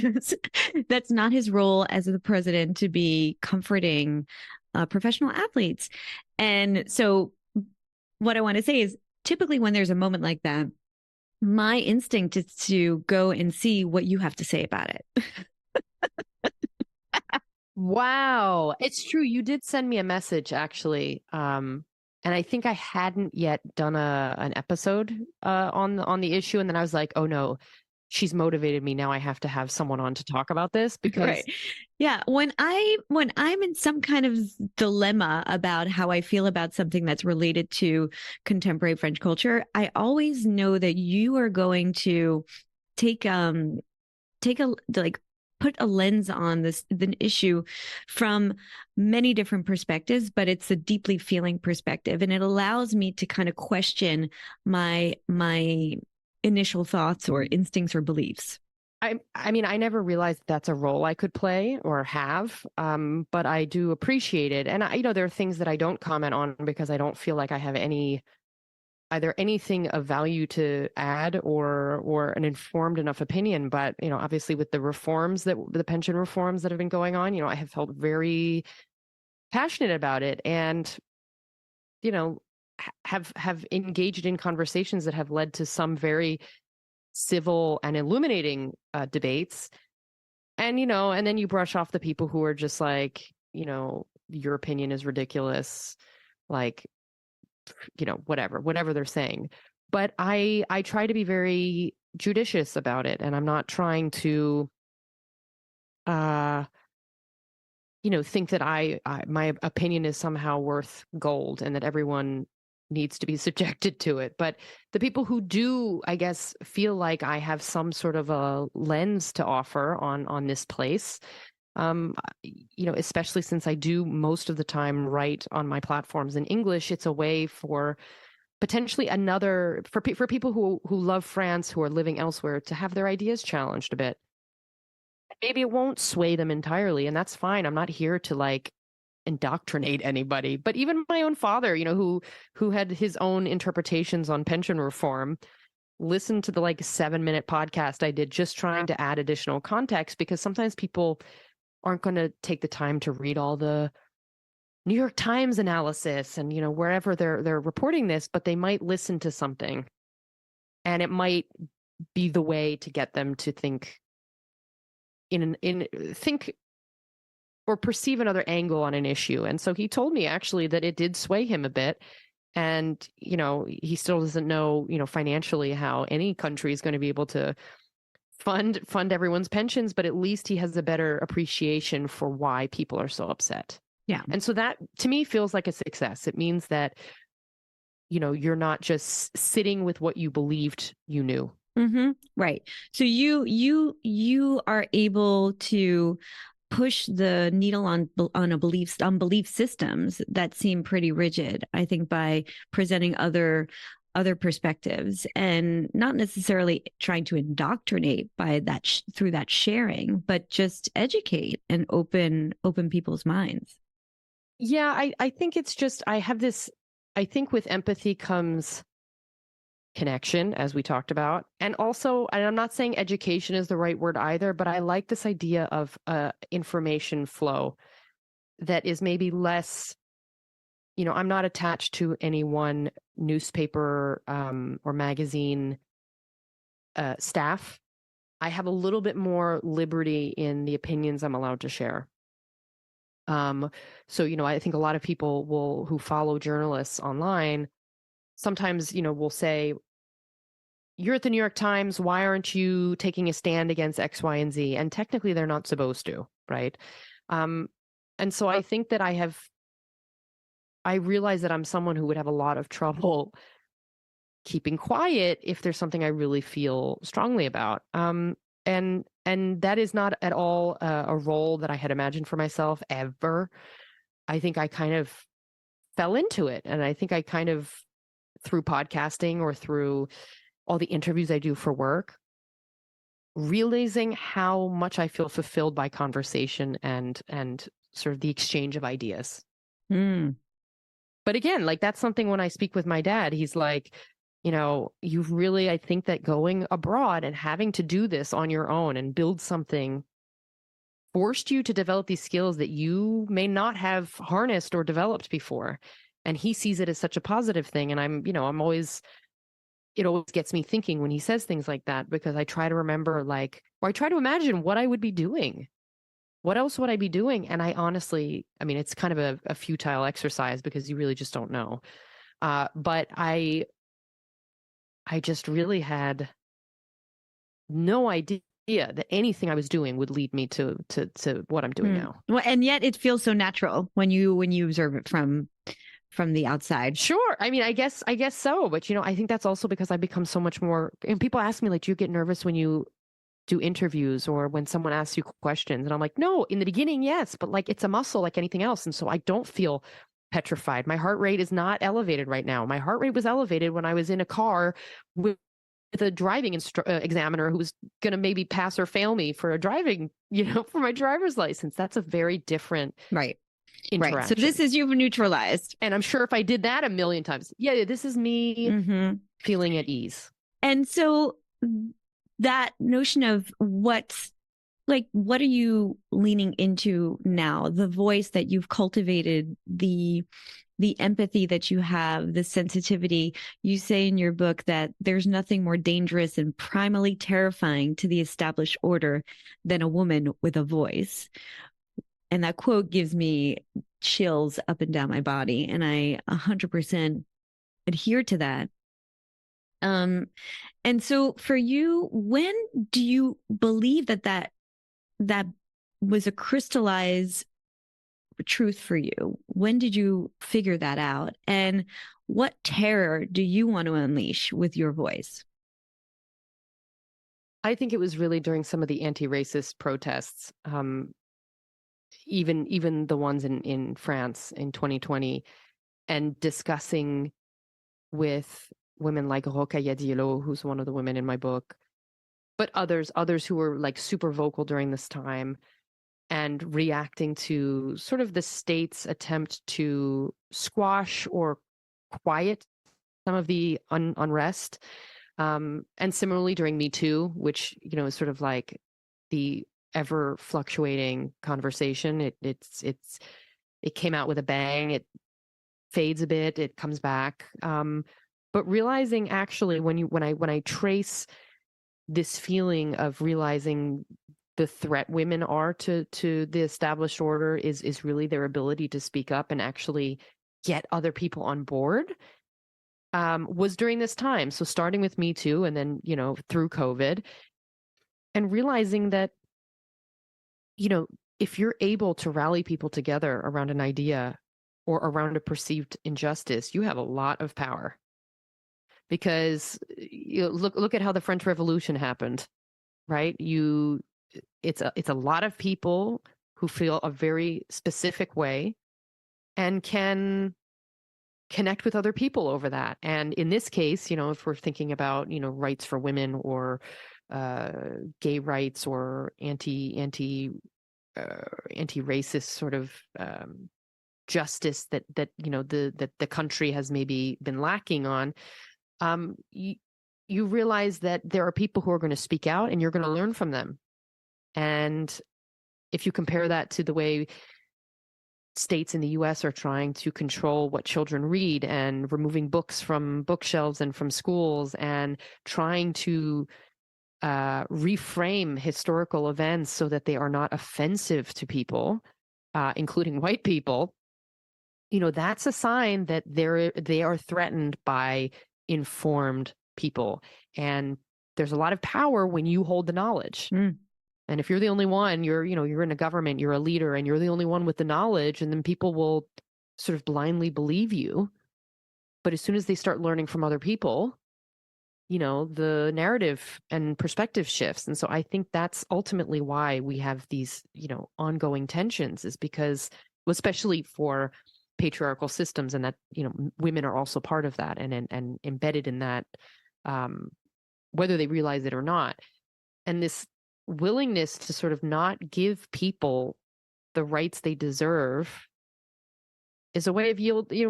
not his role as the president, to be comforting professional athletes. And so what I want to say is, typically when there's a moment like that, my instinct is to go and see what you have to say about it. Wow. It's true. You did send me a message, actually. And I think I hadn't yet done an episode on the issue. And then I was like, oh no, she's motivated me. Now I have to have someone on to talk about this, because right. Yeah. When I'm in some kind of dilemma about how I feel about something that's related to contemporary French culture, I always know that you are going to put a lens on the issue from many different perspectives, but it's a deeply feeling perspective. And it allows me to kind of question my initial thoughts or instincts or beliefs. I mean, I never realized that's a role I could play or have, but I do appreciate it. And there are things that I don't comment on because I don't feel like I have either anything of value to add or an informed enough opinion. But, obviously with the pension reforms that have been going on, I have felt very passionate about it, and, have engaged in conversations that have led to some very civil and illuminating debates. And, and then you brush off the people who are just like, your opinion is ridiculous. Like, whatever they're saying. But I try to be very judicious about it, and I'm not trying to think that my opinion is somehow worth gold and that everyone needs to be subjected to it. But the people who do, I guess, feel like I have some sort of a lens to offer on this place, especially since I do most of the time write on my platforms in English, it's a way for potentially for people who love France, who are living elsewhere, to have their ideas challenged a bit. Maybe it won't sway them entirely, and that's fine. I'm not here to like indoctrinate anybody. But even my own father, who had his own interpretations on pension reform, listened to the like 7-minute podcast I did just trying to add additional context, because sometimes people aren't going to take the time to read all the New York Times analysis and wherever they're reporting this, but they might listen to something and it might be the way to get them to think think or perceive another angle on an issue. And so he told me actually that it did sway him a bit. And, he still doesn't know, financially how any country is going to be able to fund everyone's pensions, but at least he has a better appreciation for why people are so upset. Yeah. And so that to me feels like a success. It means that, you're not just sitting with what you believed you knew. Mm-hmm. Right. So you are able to push the needle on belief systems that seem pretty rigid, I think, by presenting other perspectives and not necessarily trying to indoctrinate by that through that sharing, but just educate and open people's minds. Yeah, I think it's just I think with empathy comes connection, as we talked about. And also, and I'm not saying education is the right word either, but I like this idea of information flow that is maybe less, I'm not attached to any one newspaper or magazine staff. I have a little bit more liberty in the opinions I'm allowed to share. So, I think a lot of people who follow journalists online sometimes, will say, you're at the New York Times, why aren't you taking a stand against X, Y, and Z? And technically they're not supposed to, right? And so I think that I realize that I'm someone who would have a lot of trouble keeping quiet if there's something I really feel strongly about. And that is not at all a role that I had imagined for myself ever. I think I kind of fell into it. And I think I kind of, through podcasting or through all the interviews I do for work, realizing how much I feel fulfilled by conversation and sort of the exchange of ideas. Mm. But again, like that's something when I speak with my dad, he's like, you've really, I think that going abroad and having to do this on your own and build something forced you to develop these skills that you may not have harnessed or developed before. And he sees it as such a positive thing. And I'm always, it always gets me thinking when he says things like that, because I try to remember or I try to imagine what I would be doing. What else would I be doing? And I honestly, it's kind of a futile exercise because you really just don't know. But I just really had no idea that anything I was doing would lead me to what I'm doing now. Well, and yet it feels so natural when you observe it from the outside. Sure. I guess so. But, I think that's also because I've become so much more, and people ask me, like, do you get nervous when you do interviews or when someone asks you questions? And I'm like, no, in the beginning, yes, but like, it's a muscle like anything else. And so I don't feel petrified. My heart rate is not elevated right now. My heart rate was elevated when I was in a car with a driving examiner who was going to maybe pass or fail me for a driving, for my driver's license. That's a very different interaction. Right. So this is you've neutralized. And I'm sure if I did that a million times, this is me feeling at ease. And so that notion of what are you leaning into now? The voice that you've cultivated, the empathy that you have, the sensitivity. You say in your book that there's nothing more dangerous and primally terrifying to the established order than a woman with a voice. And that quote gives me chills up and down my body. And I 100% adhere to that. And so for you, when do you believe that was a crystallized truth for you? When did you figure that out? And what terror do you want to unleash with your voice? I think it was really during some of the anti-racist protests, even the ones in France in 2020, and discussing with women like Rokhaya Diallo, who's one of the women in my book, but others who were like super vocal during this time and reacting to sort of the state's attempt to squash or quiet some of the unrest. And similarly during Me Too, which, is sort of like the ever fluctuating conversation. It came out with a bang. It fades a bit. It comes back. But realizing actually when I trace this feeling of realizing the threat women are to the established order is really their ability to speak up and actually get other people on board, was during this time. So starting with Me Too and then, through COVID, and realizing that, if you're able to rally people together around an idea or around a perceived injustice, you have a lot of power. Because look at how the French Revolution happened, right? It's a lot of people who feel a very specific way and can connect with other people over that. And in this case, if we're thinking about, rights for women or gay rights or anti-racist sort of justice that the country has maybe been lacking on, you realize that there are people who are going to speak out and you're going to learn from them. And if you compare that to the way states in the US are trying to control what children read and removing books from bookshelves and from schools and trying to reframe historical events so that they are not offensive to people, including white people, that's a sign that they are threatened by informed people. And there's a lot of power when you hold the knowledge. And if you're the only one, you're in a government, you're a leader, and you're the only one with the knowledge, and then people will sort of blindly believe you. But as soon as they start learning from other people, the narrative and perspective shifts. And so I think that's ultimately why we have these, ongoing tensions, is because, especially for patriarchal systems, and that, women are also part of that and embedded in that, whether they realize it or not. And this willingness to sort of not give people the rights they deserve is a way of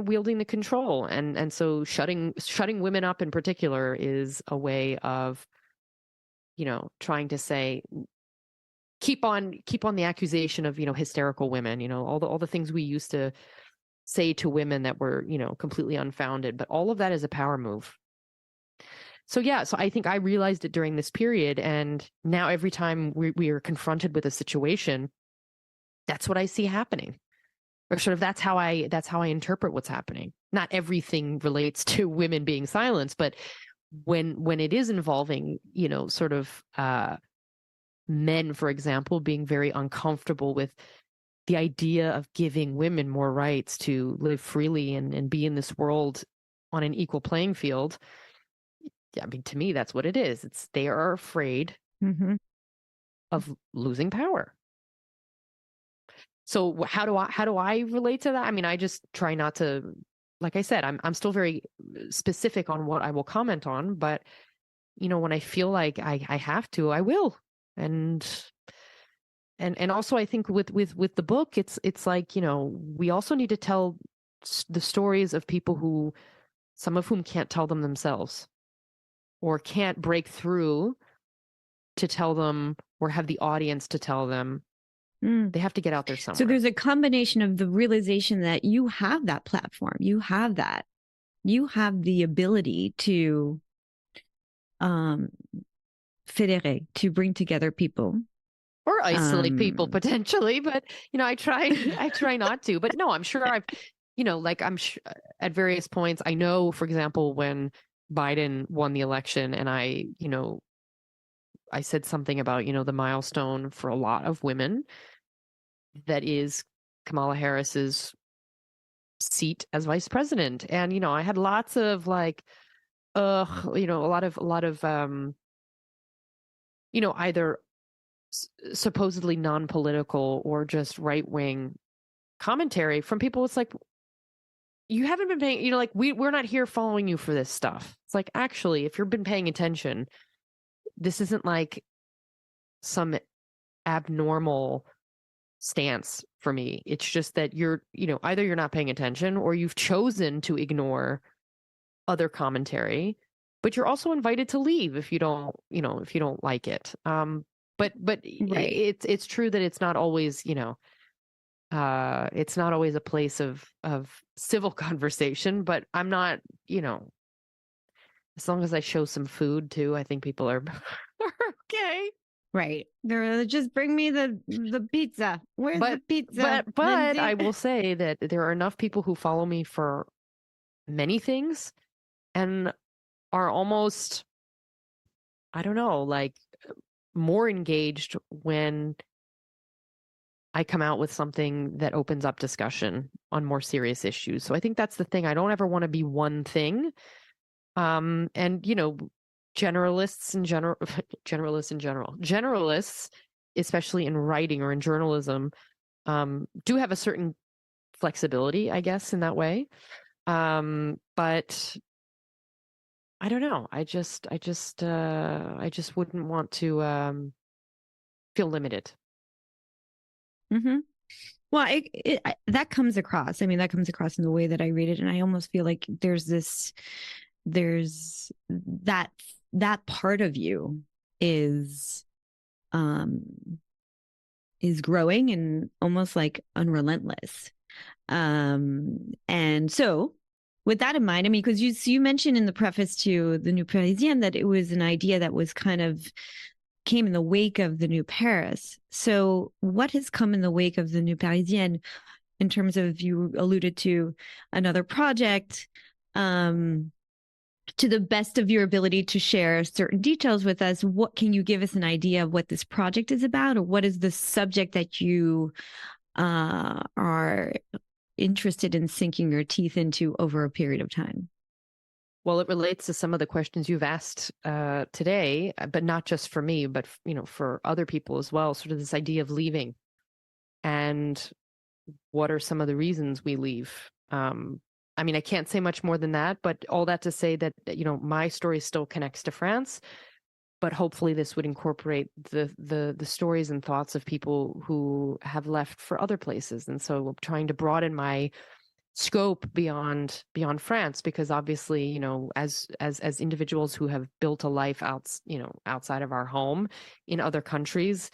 wielding the control. And so shutting women up in particular is a way of, trying to say, keep on the accusation of, hysterical women, all the things we used to say to women that were, completely unfounded, but all of that is a power move. So I think I realized it during this period, and now every time we are confronted with a situation, that's what I see happening, or sort of that's how I interpret what's happening. Not everything relates to women being silenced, but when it is involving, sort of men, for example, being very uncomfortable with the idea of giving women more rights to live freely and be in this world on an equal playing field. I mean, to me, that's what it is. They are afraid of losing power. So how do I relate to that? I mean, I just try not to, like I said, I'm still very specific on what I will comment on, but when I feel like I have to, I will. And also I think with the book, it's like, we also need to tell the stories of people who, some of whom can't tell them themselves, or can't break through to tell them, or have the audience to tell them. They have to get out there somewhere. So there's a combination of the realization that you have that platform, you have the ability to fédérer, to bring together people. Or isolate people potentially, but I try not to. But no, I'm sure I've, I'm sure at various points, I know, for example, when Biden won the election, and I said something about, the milestone for a lot of women that is Kamala Harris's seat as vice president. And, I had lots of like, a lot of either supposedly non-political or just right-wing commentary from people. It's like, you haven't been paying, like we're not here following you for this stuff. It's like, actually, if you've been paying attention, this isn't like some abnormal stance for me. It's just that you're, either you're not paying attention or you've chosen to ignore other commentary, but you're also invited to leave if you don't, if you don't like it. But Right. it's true that it's not always, it's not always a place of civil conversation, but I'm not, as long as I show some food too, I think people are okay. Right. They're just bring me the pizza. Where's the pizza? But I Lindsey? will say that there are enough people who follow me for many things and are almost, I don't know, like more engaged when I come out with something that opens up discussion on more serious issues. So I think that's the thing. I don't ever want to be one thing. And generalists in general, generalists, especially in writing or in journalism, do have a certain flexibility, I guess, in that way. But I don't know. I just wouldn't want to feel limited. Mm-hmm. Well, that comes across. I mean, that comes across in the way that I read it, and I almost feel like there's that part of you is um is growing and almost like unrelentless. And so with that in mind, I mean, because you mentioned in the preface to the New Parisien that it was an idea that was kind of came in the wake of the New Paris. So what has come in the wake of the New Parisien in terms of, you alluded to another project, to the best of your ability to share certain details with us, what can you give us an idea of what this project is about, or what is the subject that you are interested in sinking your teeth into over a period of time? Well, it relates to some of the questions you've asked today, but not just for me, but for other people as well. Sort of this idea of leaving, and what are some of the reasons we leave? I mean, I can't say much more than that, but all that to say that my story still connects to France, but hopefully this would incorporate the stories and thoughts of people who have left for other places, and so trying to broaden my scope beyond France, because obviously, as individuals who have built a life outside of our home in other countries,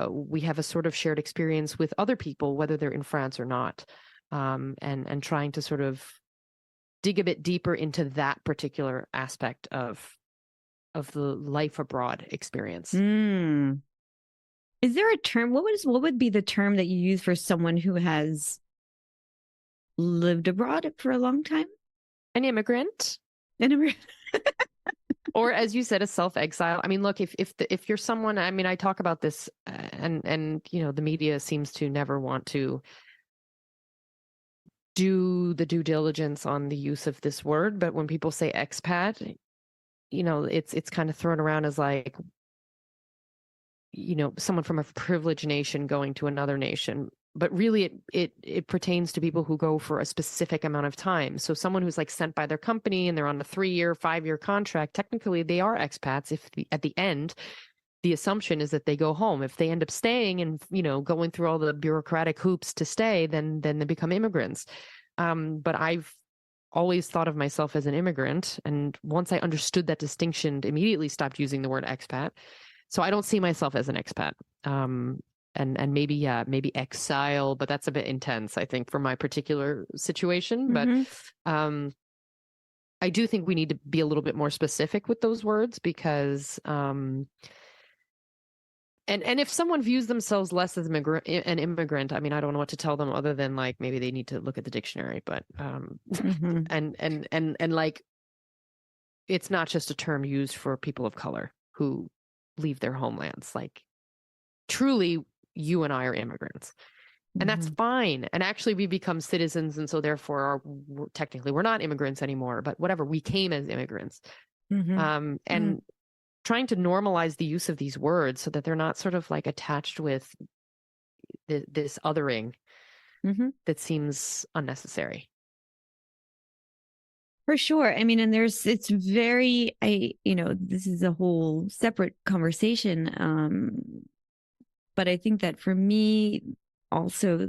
we have a sort of shared experience with other people, whether they're in France or not, and trying to sort of dig a bit deeper into that particular aspect of the life abroad experience. Mm. Is there a term? What would be the term that you use for someone who has lived abroad for a long time? An immigrant. An immigrant. Or, as you said, a self-exile. I mean, look, if you're someone, I mean, I talk about this, and the media seems to never want to do the due diligence on the use of this word, but when people say expat, it's kind of thrown around as like, someone from a privileged nation going to another nation. But really it pertains to people who go for a specific amount of time. So someone who's like sent by their company and they're on a 3-year, 5-year contract, technically they are expats if at the end the assumption is that they go home. If they end up staying and going through all the bureaucratic hoops to stay, then they become immigrants. But I've always thought of myself as an immigrant, and once I understood that distinction, immediately stopped using the word expat. So I don't see myself as an expat. And maybe exile, but that's a bit intense, I think, for my particular situation. Mm-hmm. But I do think we need to be a little bit more specific with those words, because and if someone views themselves less as an immigrant, I mean, I don't know what to tell them other than like maybe they need to look at the dictionary. But Mm-hmm. and like, it's not just a term used for people of color who leave their homelands. Like, truly, you and I are immigrants, and that's fine. And actually, we become citizens, and so therefore, technically, we're not immigrants anymore. But whatever, we came as immigrants. Mm-hmm. And trying to normalize the use of these words so that they're not sort of like attached with this othering Mm-hmm. that seems unnecessary. For sure. I mean, and it's very, this is a whole separate conversation. But I think that for me, also,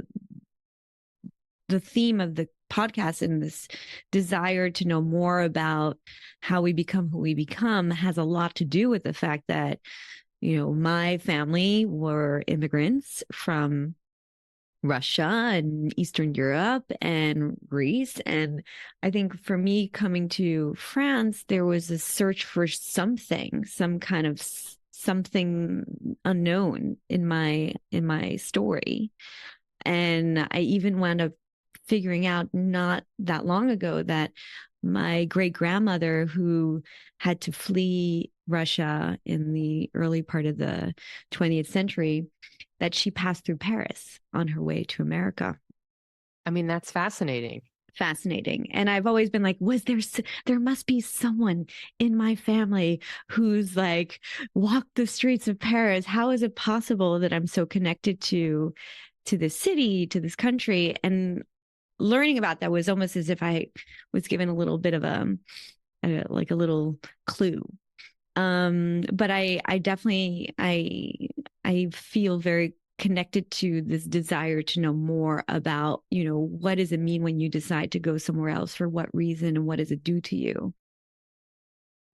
the theme of the podcast and this desire to know more about how we become who we become has a lot to do with the fact that, my family were immigrants from Russia and Eastern Europe and Greece. And I think for me coming to France, there was a search for something, some kind of something unknown in my story. And I even wound up figuring out not that long ago that my great grandmother, who had to flee Russia in the early part of the 20th century, that she passed through Paris on her way to America. I mean, that's fascinating. Fascinating. And I've always been like, there must be someone in my family who's like walked the streets of Paris. How is it possible that I'm so connected to this city, to this country? And learning about that was almost as if I was given a little bit of a little clue. But I definitely, I feel very connected to this desire to know more about, what does it mean when you decide to go somewhere else, for what reason, and what does it do to you?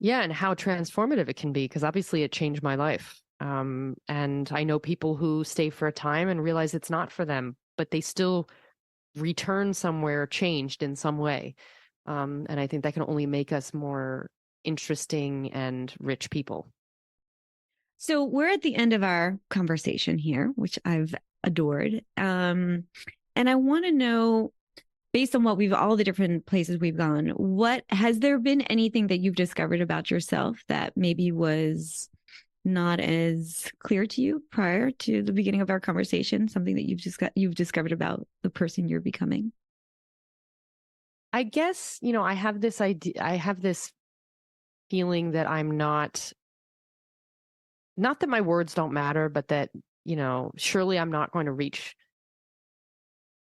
Yeah, and how transformative it can be, because obviously it changed my life. And I know people who stay for a time and realize it's not for them, but they still return somewhere changed in some way. And I think that can only make us more interesting and rich people. So we're at the end of our conversation here, which I've adored. And I want to know, based on all the different places we've gone, has there been anything that you've discovered about yourself that maybe was not as clear to you prior to the beginning of our conversation? Something that you've discovered about the person you're becoming? I guess, I have this idea, I have this feeling that I'm not that my words don't matter, but that, surely I'm not going to reach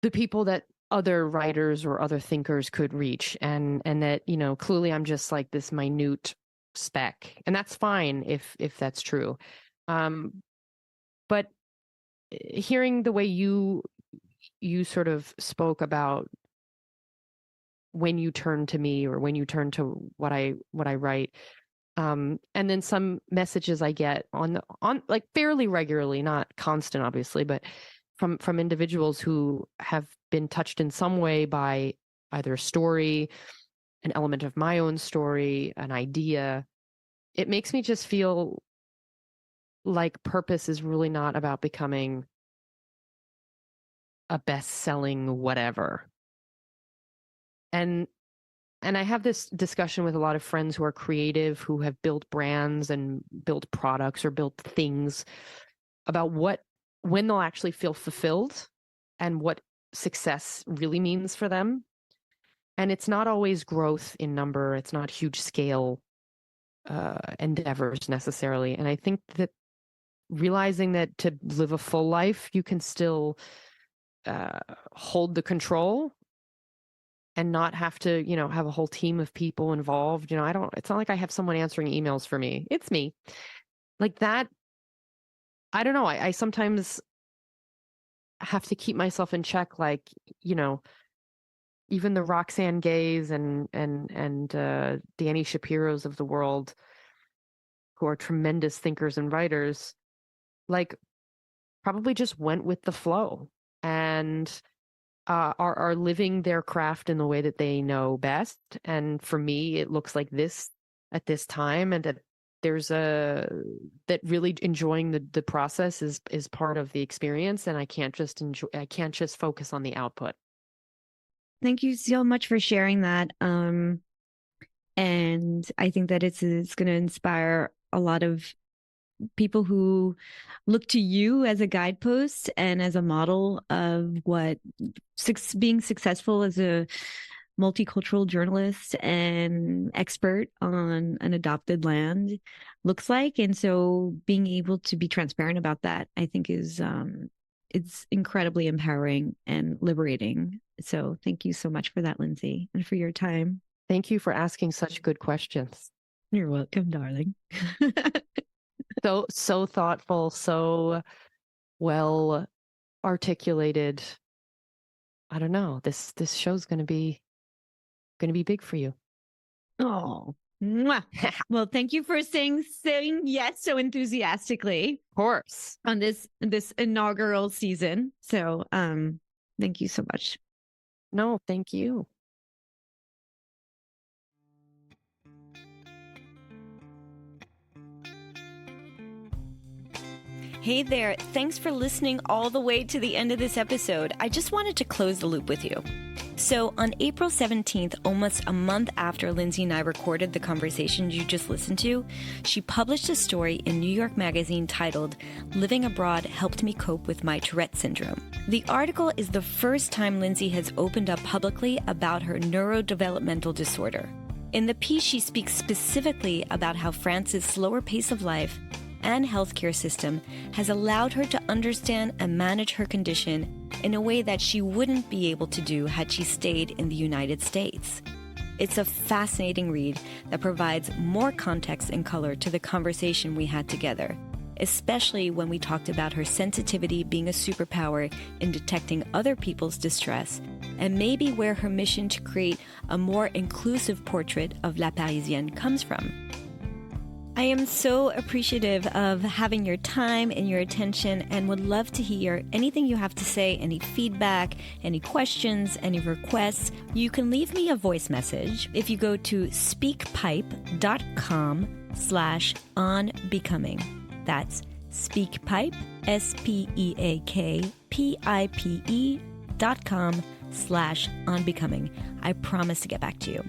the people that other writers or other thinkers could reach. And that, clearly I'm just like this minute speck, and that's fine if that's true. But hearing the way you sort of spoke about when you turn to me, or when you turn to what I write, and then some messages I get on like fairly regularly, not constant, obviously, but from individuals who have been touched in some way by either a story, an element of my own story, an idea. It makes me just feel like purpose is really not about becoming a best-selling whatever. And I have this discussion with a lot of friends who are creative, who have built brands and built products or built things, about when they'll actually feel fulfilled and what success really means for them. And it's not always growth in number. It's not huge scale endeavors necessarily. And I think that realizing that to live a full life, you can still hold the control and not have to, have a whole team of people involved. It's not like I have someone answering emails for me. It's me. Like that. I don't know. I sometimes have to keep myself in check. Like, even the Roxane Gays and Danny Shapiro's of the world, who are tremendous thinkers and writers, like probably just went with the flow and are living their craft in the way that they know best. And for me, it looks like this at this time, and that that really enjoying the process is part of the experience, and I can't just focus on the output. Thank you so much for sharing that. And I think that it's going to inspire a lot of people who look to you as a guidepost and as a model of what being successful as a multicultural journalist and expert on an adopted land looks like. And so being able to be transparent about that, I think is it's incredibly empowering and liberating. So thank you so much for that, Lindsey, and for your time. Thank you for asking such good questions. You're welcome, darling. So thoughtful, so well articulated. I don't know. This show's going to be big for you. Oh, mwah. Well, thank you for saying yes so enthusiastically. Of course. On this inaugural season. So, thank you so much. No, thank you. Hey there. Thanks for listening all the way to the end of this episode. I just wanted to close the loop with you. So on April 17th, almost a month after Lindsey and I recorded the conversation you just listened to, she published a story in New York Magazine titled, "Living Abroad Helped Me Cope with My Tourette Syndrome." The article is the first time Lindsey has opened up publicly about her neurodevelopmental disorder. In the piece, she speaks specifically about how France's slower pace of life and healthcare system has allowed her to understand and manage her condition in a way that she wouldn't be able to do had she stayed in the United States. It's a fascinating read that provides more context and color to the conversation we had together, especially when we talked about her sensitivity being a superpower in detecting other people's distress, and maybe where her mission to create a more inclusive portrait of La Parisienne comes from. I am so appreciative of having your time and your attention and would love to hear anything you have to say, any feedback, any questions, any requests. You can leave me a voice message if you go to speakpipe.com/onbecoming. That's speakpipe, speakpipe.com/onbecoming. I promise to get back to you.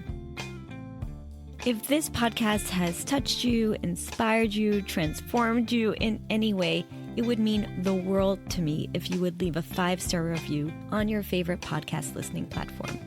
If this podcast has touched you, inspired you, transformed you in any way, it would mean the world to me if you would leave a 5-star review on your favorite podcast listening platform.